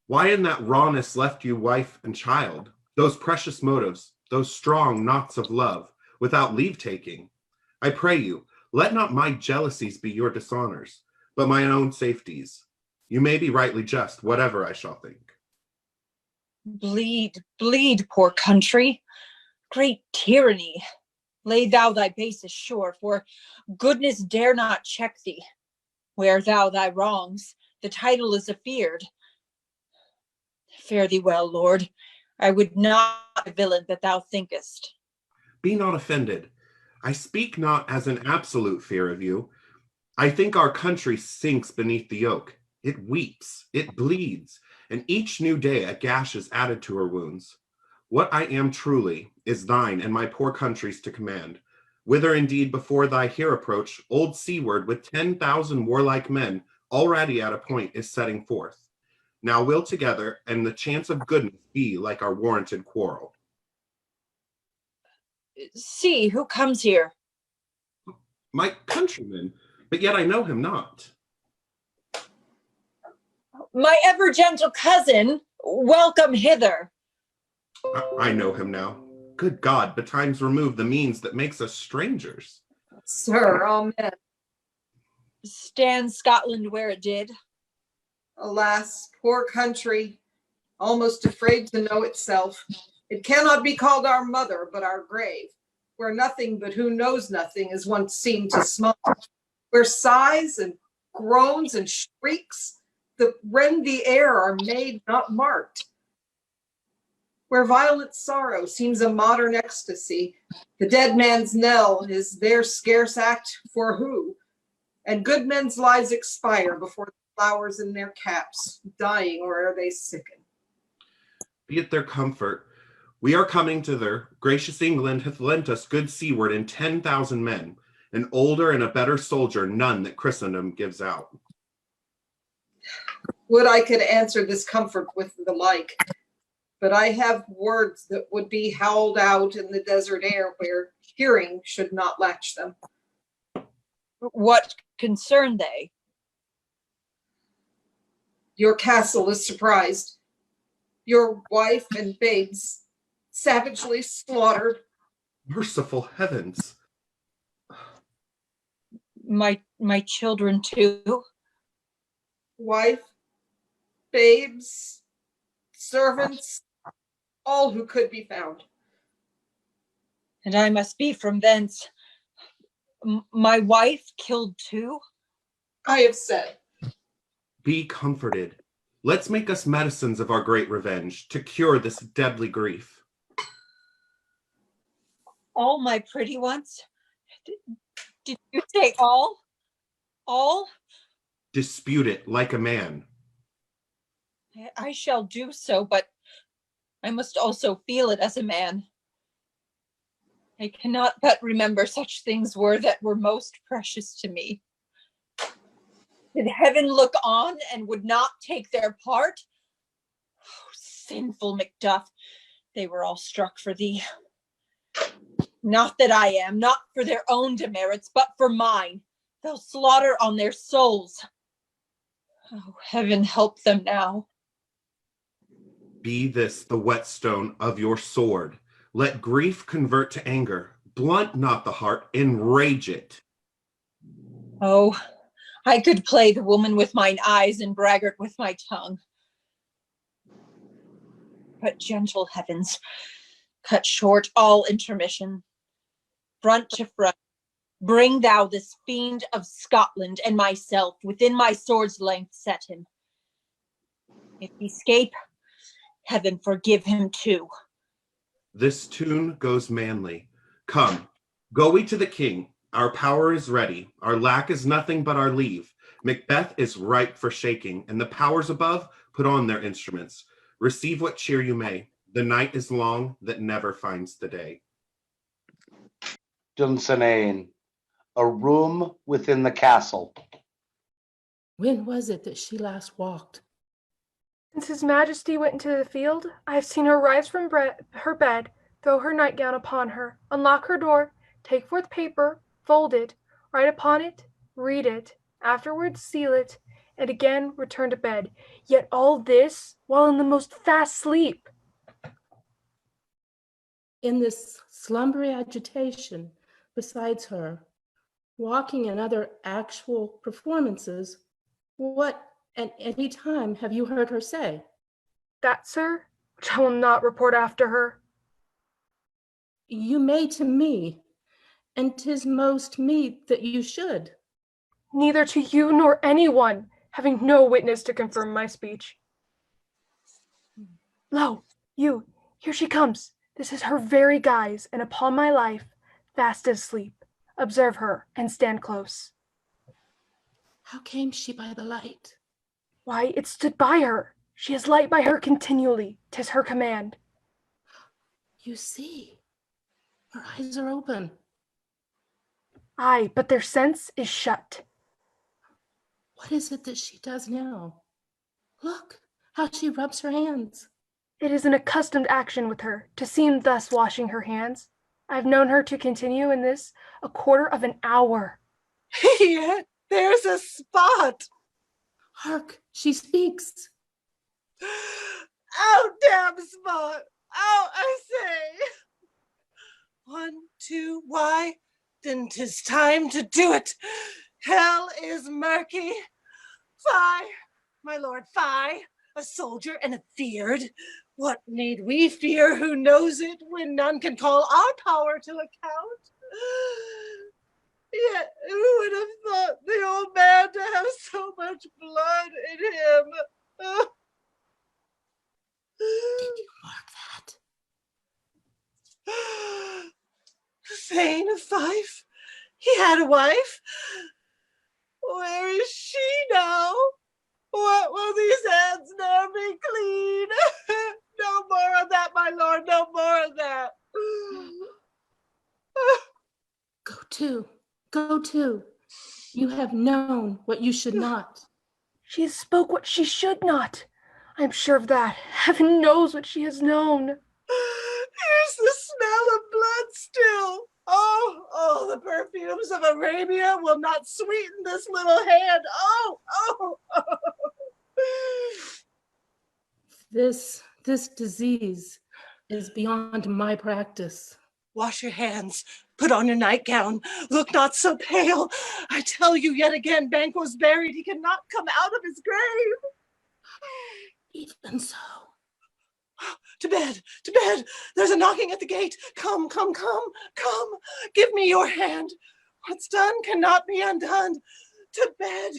why in that rawness left you wife and child, those precious motives, those strong knots of love, without leave-taking? I pray you, let not my jealousies be your dishonors, but my own safeties. You may be rightly just, whatever I shall think. Bleed, bleed, poor country. Great tyranny. Lay thou thy bases sure, for goodness dare not check thee. Wear thou thy wrongs, the title is afeared. Fare thee well, lord. I would not be a villain that thou thinkest. Be not offended. I speak not as an absolute fear of you. I think our country sinks beneath the yoke. It weeps, it bleeds, and each new day a gash is added to her wounds. What I am truly is thine and my poor country's to command, whither indeed before thy here approach, old Siward with 10,000 warlike men already at a point is setting forth. Now we'll together, and the chance of goodness be like our warranted quarrel. See, who comes here? My countryman, but yet I know him not. My ever-gentle cousin, welcome hither. I know him now. Good God, betimes remove the means that makes us strangers. Sir, amen. Stand Scotland where it did. Alas, poor country, almost afraid to know itself. It cannot be called our mother, but our grave, where nothing but who knows nothing is once seen to smile, where sighs and groans and shrieks that rend the air are made not marked, where violent sorrow seems a modern ecstasy, the dead man's knell is their scarce act for who, and good men's lives expire before the flowers in their caps, dying where'er they sicken. Be it their comfort, we are coming thither. Gracious England hath lent us good Siward and 10,000 men, an older and a better soldier, none that Christendom gives out. Would I could answer this comfort with the like, but I have words that would be howled out in the desert air where hearing should not latch them. What concern they? Your castle is surprised. Your wife and babes savagely slaughtered. Merciful heavens. My children too. Wife, babes, servants, all who could be found. And I must be from thence. My wife killed too? I have said. Be comforted. Let's make us medicines of our great revenge to cure this deadly grief. All my pretty ones? Did you say all? All? Dispute it like a man. I shall do so, but I must also feel it as a man. I cannot but remember such things that were most precious to me. Did heaven look on and would not take their part? Oh, sinful Macduff, they were all struck for thee. Not that I am, not for their own demerits, but for mine. They'll slaughter on their souls. Oh, heaven help them now. Be this the whetstone of your sword. Let grief convert to anger. Blunt not the heart, enrage it. Oh, I could play the woman with mine eyes and braggart with my tongue. But gentle heavens, cut short all intermission. Front to front, bring thou this fiend of Scotland and myself within my sword's length set him. If he escape, heaven forgive him too. This tune goes manly. Come, go we to the king. Our power is ready. Our lack is nothing but our leave. Macbeth is ripe for shaking, and the powers above put on their instruments. Receive what cheer you may. The night is long that never finds the day. Duncan, a room within the castle. When was it that she last walked? Since His Majesty went into the field, I have seen her rise from her bed, throw her nightgown upon her, unlock her door, take forth paper, fold it, write upon it, read it, afterwards seal it, and again return to bed. Yet all this while in the most fast sleep. In this slumbery agitation, besides her, walking and other actual performances, what at any time have you heard her say? That, sir, which I will not report after her. You may to me, and 'tis most meet that you should. Neither to you nor anyone, having no witness to confirm my speech. Lo, you, here she comes. This is her very guise, and upon my life, fast asleep. Observe her, and stand close. How came she by the light? Why, it stood by her. She has light by her continually. 'Tis her command. You see, her eyes are open. Aye, but their sense is shut. What is it that she does now? Look how she rubs her hands. It is an accustomed action with her, to seem thus washing her hands. I've known her to continue in this a quarter of an hour. Yet there's a spot. Hark, she speaks. Oh, damn spot. Oh, I say. 1, 2, why? Then 'tis time to do it. Hell is murky. Fie, my lord, fie. A soldier and a beard. What need we fear who knows it when none can call our power to account? Yet who would have thought the old man to have so much blood in him? Did you mark that? Thane of Fife? He had a wife. Where is she now? What will these hands ne'er be clean? No more of that, my lord, no more of that. Go to. You have known what you should not. She has spoke what she should not. I am sure of that. Heaven knows what she has known. Here's the smell of blood still. Oh, the perfumes of Arabia will not sweeten this little hand. Oh. This disease is beyond my practice. Wash your hands. Put on your nightgown. Look not so pale. I tell you yet again, BANQUO's buried. He cannot come out of his grave. Even so. To bed. There's a knocking at the gate. Come. Give me your hand. What's done cannot be undone. To bed.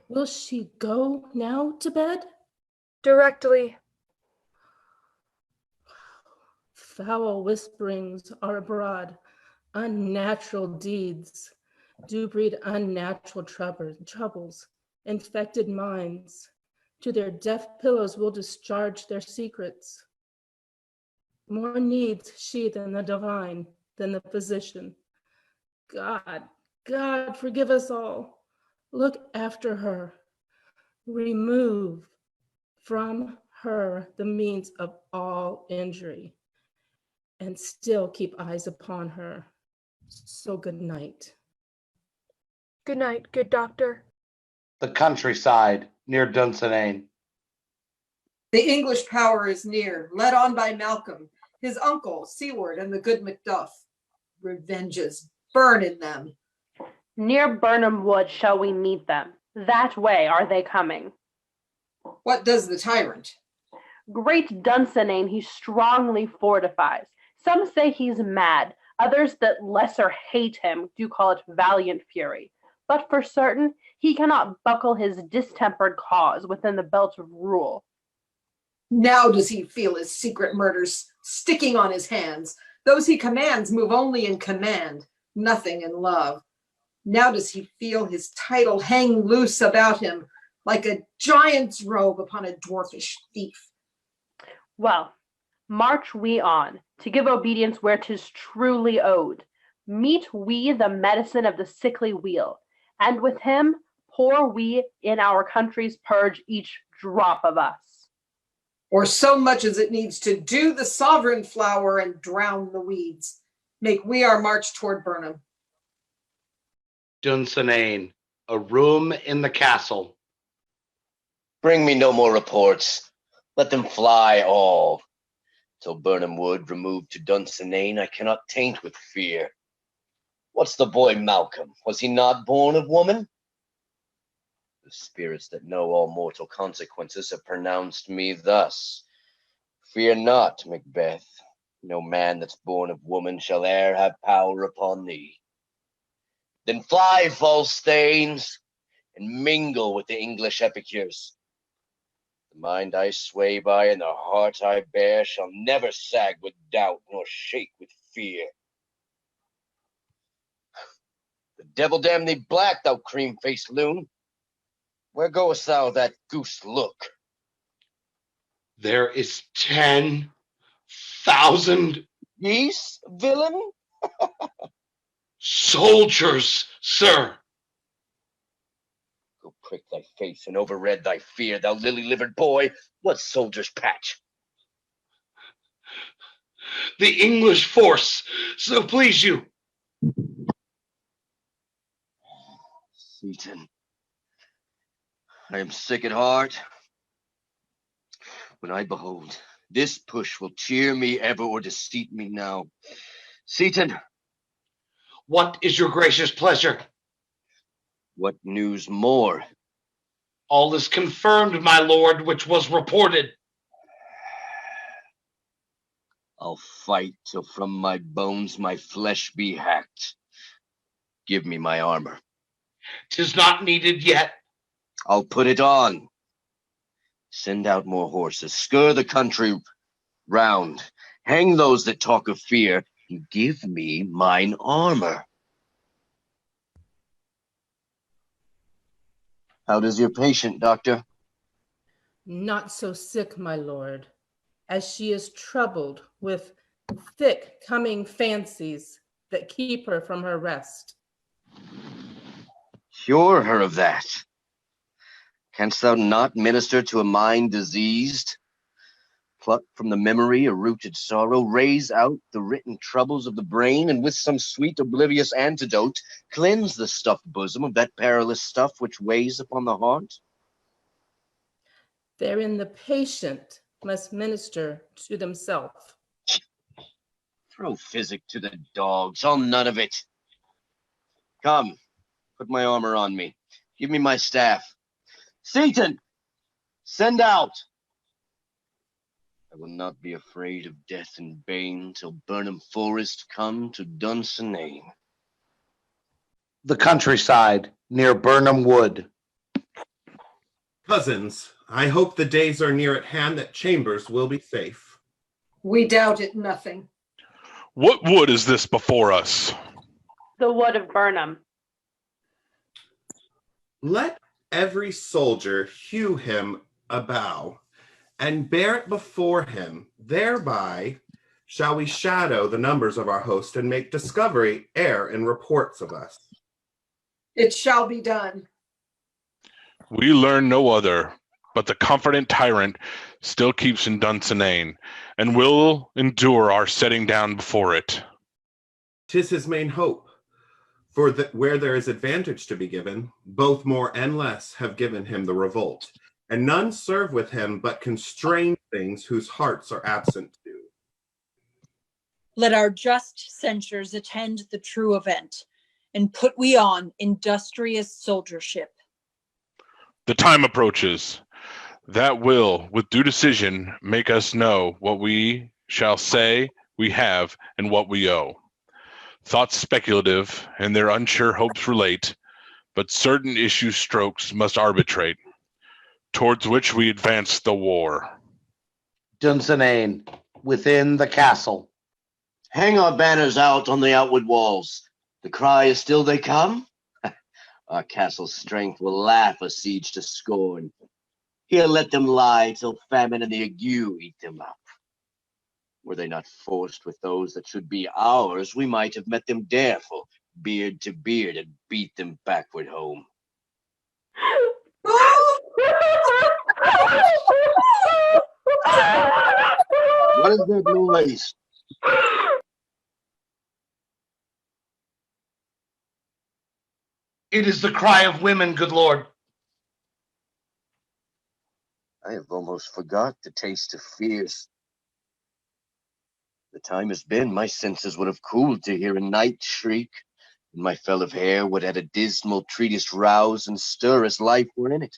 Will she go now to bed? Directly. Foul whisperings are abroad. Unnatural deeds do breed unnatural troubles. Infected minds to their deaf pillows will discharge their secrets. More needs she than the divine, than the physician. God, forgive us all. Look after her. Remove from her the means of all injury, and still keep eyes upon her. So good night. Good night, good doctor. The countryside near Dunsinane. The English power is near, led on by Malcolm, his uncle, Siward, and the good Macduff. Revenges burn in them. Near Birnam Wood shall we meet them. That way are they coming. What does the tyrant? Great Dunsinane he strongly fortifies. Some say he's mad. Others that lesser hate him do call it valiant fury. But for certain, he cannot buckle his distempered cause within the belt of rule. Now does he feel his secret murders sticking on his hands. Those he commands move only in command, nothing in love. Now does he feel his title hang loose about him like a giant's robe upon a dwarfish thief. Well, march we on, to give obedience where 'tis truly owed. Meet we the medicine of the sickly weal, and with him pour we in our country's purge each drop of us. Or so much as it needs to do the sovereign flower and drown the weeds. Make we our march toward Burnham. Dunsinane, a room in the castle. Bring me no more reports. Let them fly all. Till Burnham Wood removed to Dunsinane, I cannot taint with fear. What's the boy Malcolm? Was he not born of woman? The spirits that know all mortal consequences have pronounced me thus. Fear not, Macbeth. No man that's born of woman shall e'er have power upon thee. Then fly, false thanes, and mingle with the English epicures. The mind I sway by and the heart I bear shall never sag with doubt nor shake with fear. The devil damn thee black, thou cream-faced loon. Where goest thou that goose look? There is 10,000 geese, villain? Soldiers, sir. Go prick thy face and overread thy fear, thou lily-livered boy. What soldier's patch? The English force, so please you. SEYTON, I am sick at heart. When I behold, this push will cheer me ever or deceit me now. SEYTON, what is your gracious pleasure? What news more? All is confirmed, my lord, which was reported. I'll fight till from my bones my flesh be hacked. Give me my armor. 'Tis not needed yet. I'll put it on. Send out more horses. Scur the country round. Hang those that talk of fear. And give me mine armor. How does your patient, doctor? Not so sick, my lord, as she is troubled with thick coming fancies that keep her from her rest. Cure her of that. Canst thou not minister to a mind diseased? Pluck from the memory a rooted sorrow, raise out the written troubles of the brain, and with some sweet oblivious antidote, cleanse the stuffed bosom of that perilous stuff which weighs upon the heart? Therein the patient must minister to themselves. Throw physic to the dogs, I'll none of it. Come, put my armor on me. Give me my staff. SEYTON, send out. I will not be afraid of death and bane till Burnham Forest come to Dunsinane. The countryside near Burnham Wood. Cousins, I hope the days are near at hand that Chambers will be safe. We doubt it nothing. What wood is this before us? The wood of Burnham. Let every soldier hew him a bough, and bear it before him. Thereby shall we shadow the numbers of our host, and make discovery err in reports of us. It shall be done. We learn no other, but the confident tyrant still keeps in Dunsinane, and will endure our setting down before it. 'Tis his main hope, for that where there is advantage to be given, both more and less have given him the revolt, and none serve with him but constrained things whose hearts are absent too. Let our just censures attend the true event, and put we on industrious soldiership. The time approaches. That will, with due decision, make us know what we shall say we have and what we owe. Thoughts speculative and their unsure hopes relate, but certain issue strokes must arbitrate, towards which we advance the war. Dunsinane, within the castle. Hang our banners out on the outward walls. The cry is still they come. Our castle's strength will laugh a siege to scorn. Here let them lie till famine and the ague eat them up. Were they not forced with those that should be ours, we might have met them dareful, beard to beard, and beat them backward home. What is that noise? It is the cry of women, good lord. I have almost forgot the taste of fears. The time has been, my senses would have cooled to hear a night shriek, and my fell of hair would at a dismal treatise rouse and stir as life were in it.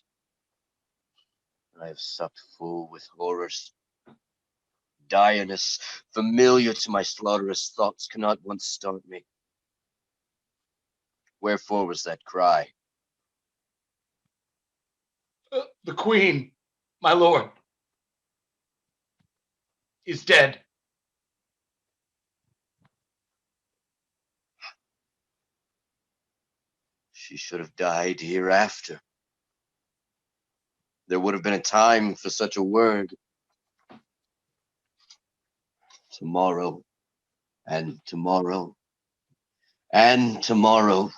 I have supped full with horrors. Drianis, familiar to my slaughterous thoughts, cannot once start me. Wherefore was that cry? The queen, my lord, is dead. She should have died hereafter. There would have been a time for such a word. Tomorrow, and tomorrow, and tomorrow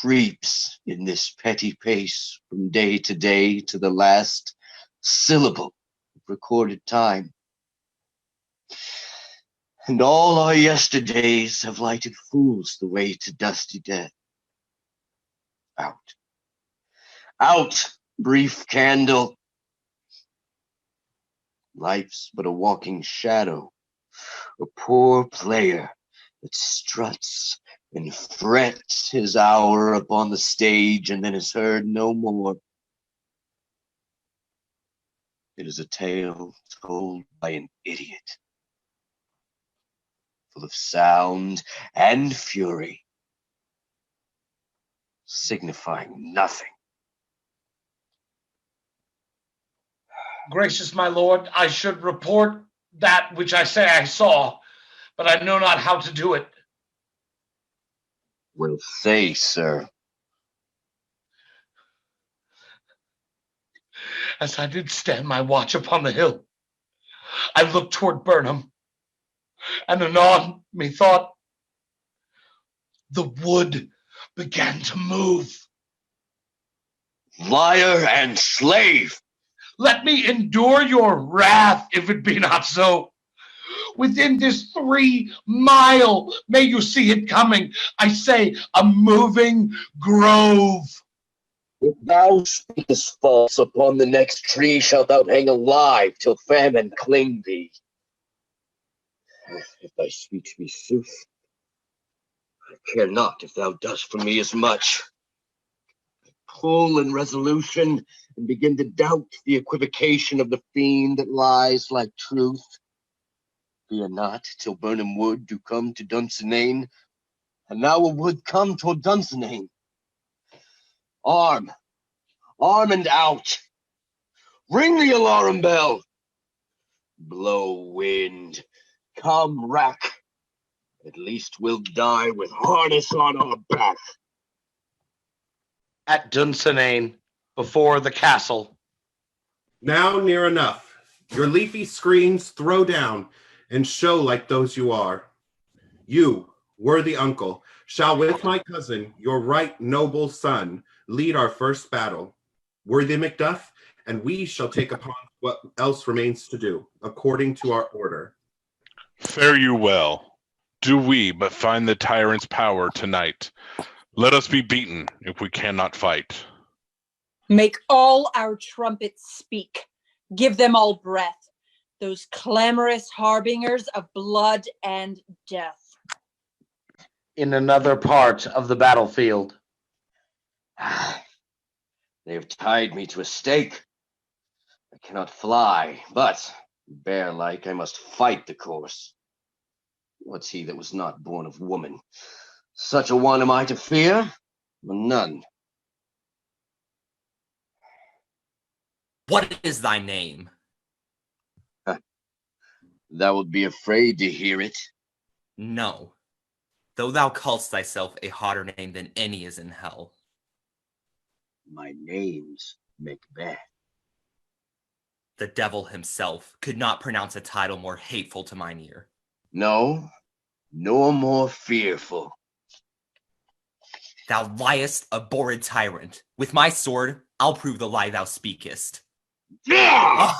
creeps in this petty pace from day to day to the last syllable of recorded time. And all our yesterdays have lighted fools the way to dusty death. Out, out, brief candle. Life's but a walking shadow, a poor player that struts and frets his hour upon the stage and then is heard no more. It is a tale told by an idiot, full of sound and fury, signifying nothing. Gracious my lord, I should report that which I say I saw, but I know not how to do it. Will say, sir. As I did stand my watch upon the hill, I looked toward Burnham, and anon, methought, the wood began to move. Liar and slave! Let me endure your wrath, if it be not so. Within this 3 mile, may you see it coming. I say, a moving grove. If thou speakest false, upon the next tree shalt thou hang alive till famine cling thee. If thy speech be sooth, I care not if thou dost for me as much. I pull in resolution and begin to doubt the equivocation of the fiend that lies like truth. Fear not till Burnham Wood do come to Dunsinane, and now a wood come toward Dunsinane. Arm and out. Ring the alarm bell. Blow wind, come rack. At least we'll die with harness on our back. At Dunsinane, before the castle. Now near enough. Your leafy screens throw down and show like those you are. You, worthy uncle, shall with my cousin, your right noble son, lead our first battle. Worthy Macduff, and we shall take upon what else remains to do, according to our order. Fare you well. Do we but find the tyrant's power tonight. Let us be beaten if we cannot fight. Make all our trumpets speak. Give them all breath. Those clamorous harbingers of blood and death. In another part of the battlefield. They have tied me to a stake. I cannot fly, but bear-like I must fight the course. What's he that was not born of woman? Such a one am I to fear? None. What is thy name? Thou wilt be afraid to hear it. No, though thou call'st thyself a hotter name than any is in hell. My name's Macbeth. The devil himself could not pronounce a title more hateful to mine ear. No, nor more fearful. Thou liest, abhorred tyrant. With my sword, I'll prove the lie thou speakest. Thou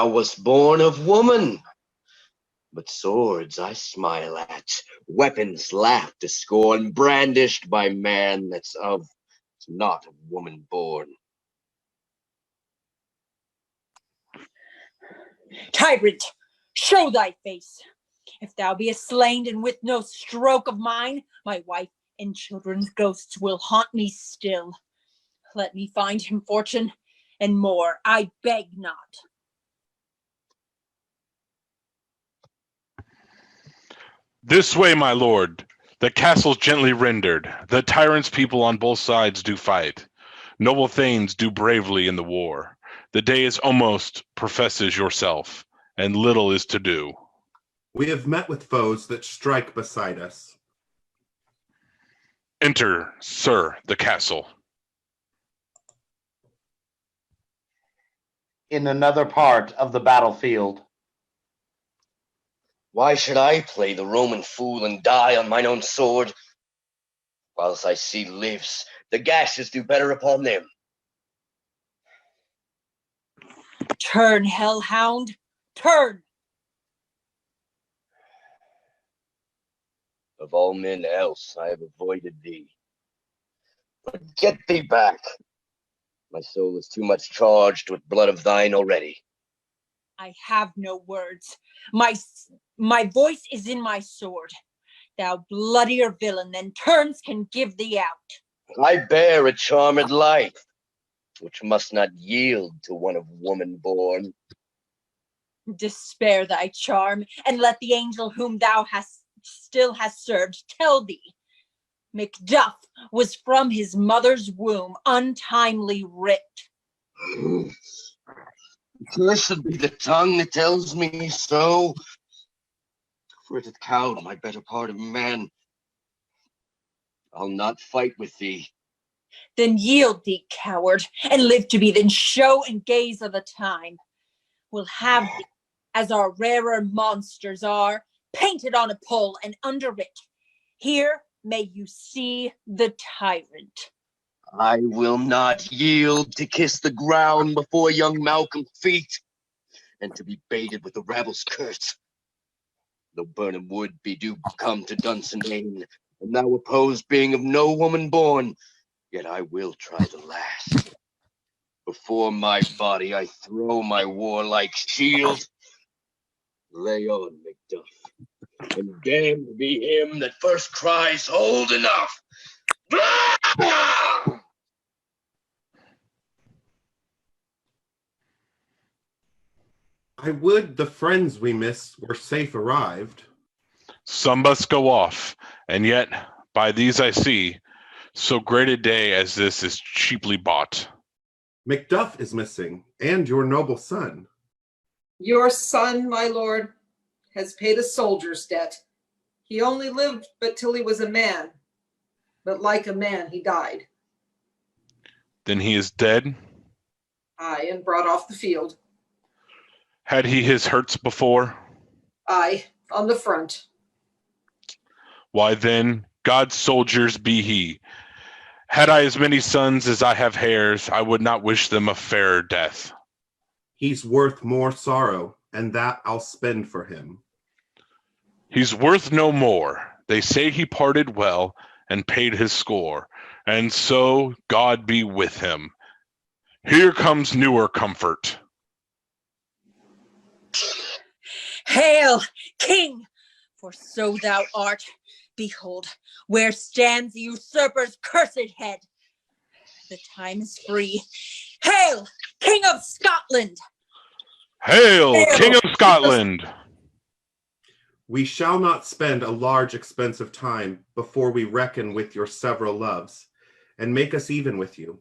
wast born of woman. But swords I smile at, weapons laugh to scorn, brandished by man that's not of woman born. Tyrant, show thy face. If thou be slain and with no stroke of mine, my wife and children's ghosts will haunt me still. Let me find him fortune, and more I beg not. This way, my lord. The castle's gently rendered. The tyrant's people on both sides do fight. Noble thanes do bravely in the war. The day is almost, professes yourself, and little is to do. We have met with foes that strike beside us. Enter, sir, the castle. In another part of the battlefield. Why should I play the Roman fool and die on mine own sword? Whilst I see lives, the gashes do better upon them. Turn, hellhound, turn! Of all men else, I have avoided thee. But get thee back. My soul is too much charged with blood of thine already. I have no words. My voice is in my sword. Thou bloodier villain than terms can give thee out. I bear a charmed life. which must not yield to one of woman born. Despair thy charm, and let the angel whom thou still hast served tell thee. Macduff was from his mother's womb untimely ripped. Cursed be the tongue that tells me so, for it hath cowed my better part of man. I'll not fight with thee. Then yield thee, coward, and live to be the show and gaze of the time. We'll have thee, as our rarer monsters are, painted on a pole and under it. Here may you see the tyrant. I will not yield to kiss the ground before young Malcolm's feet, and to be baited with the rabble's curse. Though Burnham wood be due come to Dunsinane, and thou oppose being of no woman born, yet I will try the last. Before my body I throw my warlike shield. Lay on, Macduff, and damned be him that first cries, hold enough! I would the friends we miss were safe arrived. Some must go off, and yet by these I see, so great a day as this is cheaply bought. Macduff is missing, and your noble son. Your son, my lord, has paid a soldier's debt. He only lived but till he was a man, but like a man he died. Then he is dead? Aye, and brought off the field. Had he his hurts before? Aye, on the front. Why then, God's soldiers be he. Had I as many sons as I have hairs, I would not wish them a fairer death. He's worth more sorrow, and that I'll spend for him. He's worth no more. They say he parted well and paid his score, and so God be with him. Here comes newer comfort. Hail, King, for so thou art. Behold, where stands the usurper's cursed head. The time is free. Hail, King of Scotland! Hail, King of Scotland! We shall not spend a large expense of time before we reckon with your several loves, and make us even with you.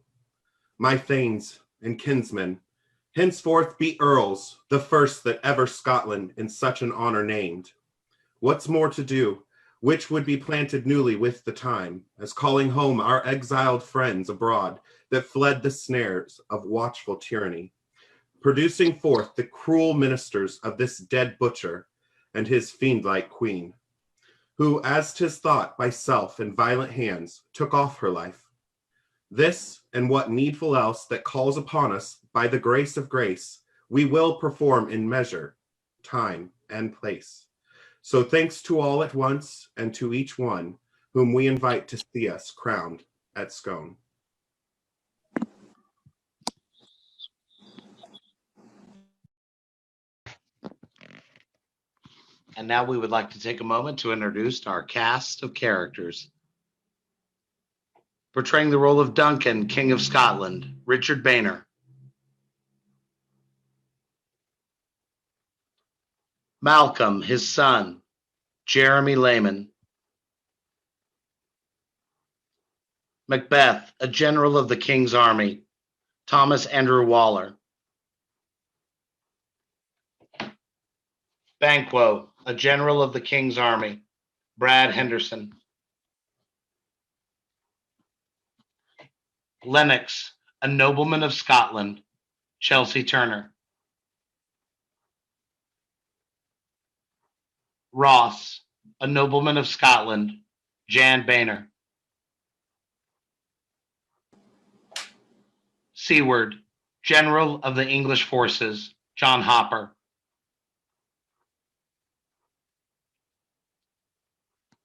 My thanes and kinsmen, henceforth be earls, the first that ever Scotland in such an honor named. What's more to do, which would be planted newly with the time, as calling home our exiled friends abroad that fled the snares of watchful tyranny, producing forth the cruel ministers of this dead butcher and his fiend-like queen, who, as 'tis thought by self and violent hands, took off her life. This, and what needful else that calls upon us by the grace of grace, we will perform in measure, time, and place. So thanks to all at once, and to each one whom we invite to see us crowned at Scone. And now we would like to take a moment to introduce our cast of characters. Portraying the role of Duncan, King of Scotland, Richard Bahner. Malcolm, his son, Jeromy Layman. Macbeth, a general of the King's army, Thomas Andrew Waller. BANQUO, a general of the King's army, Brad Henderson. LENNOX, a nobleman of Scotland, Chelsea Turner. Ross, a nobleman of Scotland, Jan Bahner. Siward, general of the English forces, John Hopper.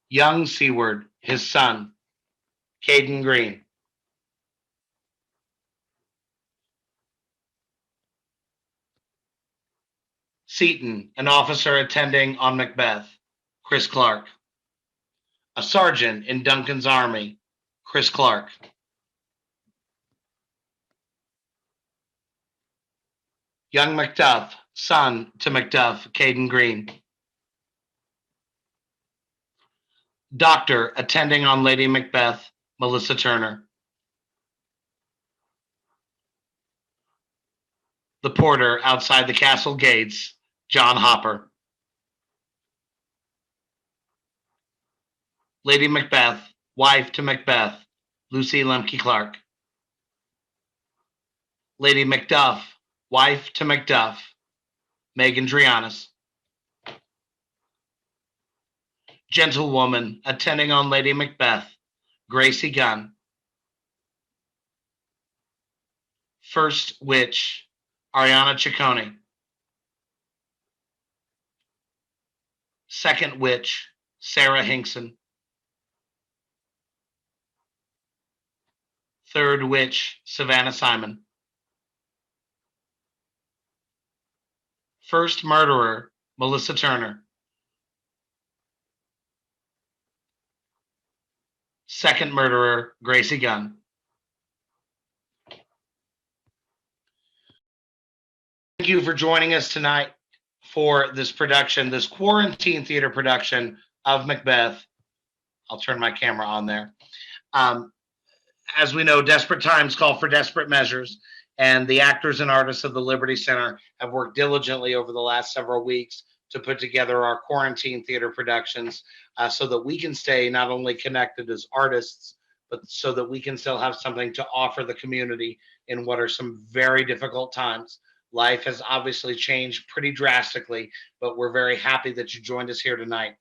Young Siward, his son, Kaden Green. SEYTON, an officer attending on Macbeth, Chris Clark. A sergeant in Duncan's army, Chris Clark. Young Macduff, son to Macduff, Kaden Green. Doctor attending on Lady Macbeth, Melissa Turner. The porter outside the castle gates, John Hopper. Lady Macbeth, wife to Macbeth, Lucy Lemke Clark. Lady Macduff, wife to Macduff, Megan Drianis. Gentlewoman attending on Lady Macbeth, Gracie Gunn. First witch, Ariana Ciccone. Second witch, Sarah Hinkson. Third witch, Savannah Simon. First murderer, Melissa Turner. Second murderer, Gracie Gunn. Thank you for joining us tonight for this production, this quarantine theater production of Macbeth. I'll turn my camera on there. As we know, desperate times call for desperate measures, and the actors and artists of the Liberty Center have worked diligently over the last several weeks to put together our quarantine theater productions so that we can stay not only connected as artists, but so that we can still have something to offer the community in what are some very difficult times. Life has obviously changed pretty drastically, but we're very happy that you joined us here tonight.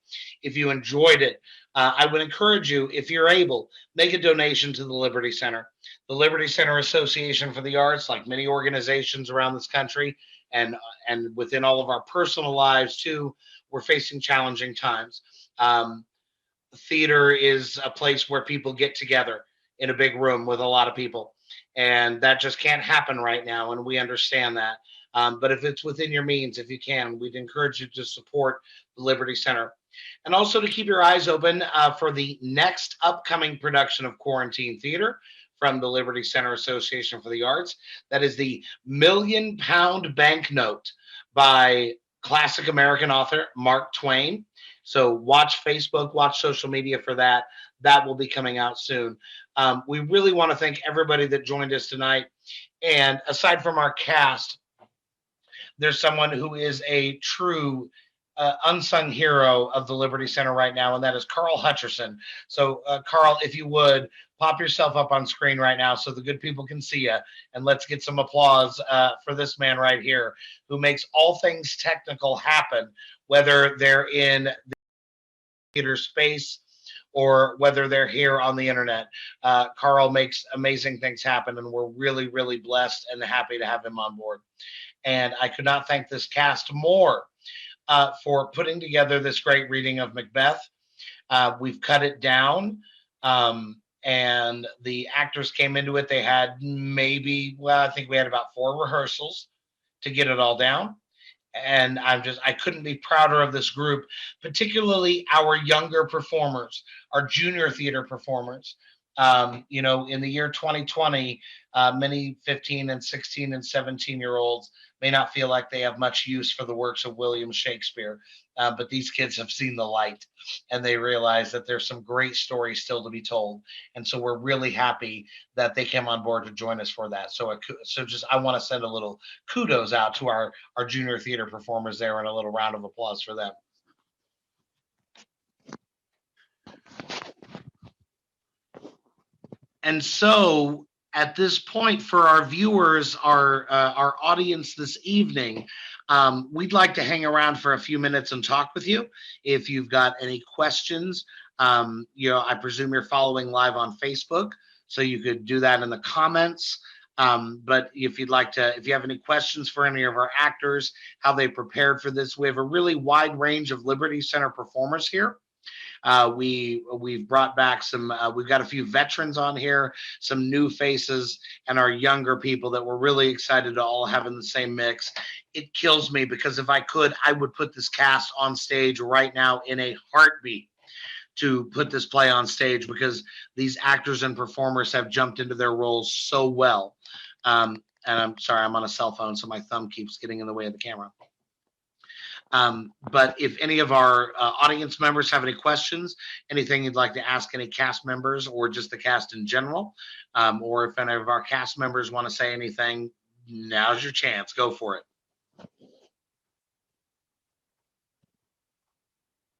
If you enjoyed it, I would encourage you, if you're able, make a donation to the Liberty Center. The Liberty Center Association for the Arts, like many organizations around this country, and within all of our personal lives too, we're facing challenging times. Theater is a place where people get together in a big room with a lot of people, and that just can't happen right now, and we understand that. But if it's within your means, if you can, we'd encourage you to support the Liberty Center. And also to keep your eyes open for the next upcoming production of Quarantine Theater from the Liberty Center Association for the Arts. That is the £1 Million Banknote by classic American author Mark Twain. So watch Facebook, watch social media for that. That will be coming out soon. We really want to thank everybody that joined us tonight. And aside from our cast, there's someone who is a true unsung hero of the Liberty Center right now, and that is Carl Hutcherson. So, Carl, if you would, pop yourself up on screen right now so the good people can see you, and let's get some applause for this man right here who makes all things technical happen, whether they're in the theater space or whether they're here on the internet. Carl makes amazing things happen, and we're really, really blessed and happy to have him on board. And I could not thank this cast more for putting together this great reading of Macbeth. We've cut it down, and the actors came into it. They had I think we had about 4 rehearsals to get it all down. And I couldn't be prouder of this group, particularly our younger performers, our junior theater performers. In the year 2020, many 15 and 16 and 17-year-olds may not feel like they have much use for the works of William Shakespeare, but these kids have seen the light, and they realize that there's some great stories still to be told. And so we're really happy that they came on board to join us for that. So I want to send a little kudos out to our junior theater performers there, and a little round of applause for them. And so at this point, for our viewers, our audience this evening, we'd like to hang around for a few minutes and talk with you. If you've got any questions, I presume you're following live on Facebook, so you could do that in the comments. But if you have any questions for any of our actors, how they prepared for this, we have a really wide range of Liberty Center performers here. We've brought back we've got a few veterans on here, some new faces, and our younger people that we're really excited to all have in the same mix. It kills me because if I could, I would put this cast on stage right now in a heartbeat to put this play on stage, because these actors and performers have jumped into their roles so well. And I'm sorry, I'm on a cell phone, so my thumb keeps getting in the way of the camera. But if any of our audience members have any questions, anything you'd like to ask any cast members or just the cast in general, or if any of our cast members want to say anything, now's your chance. Go for it.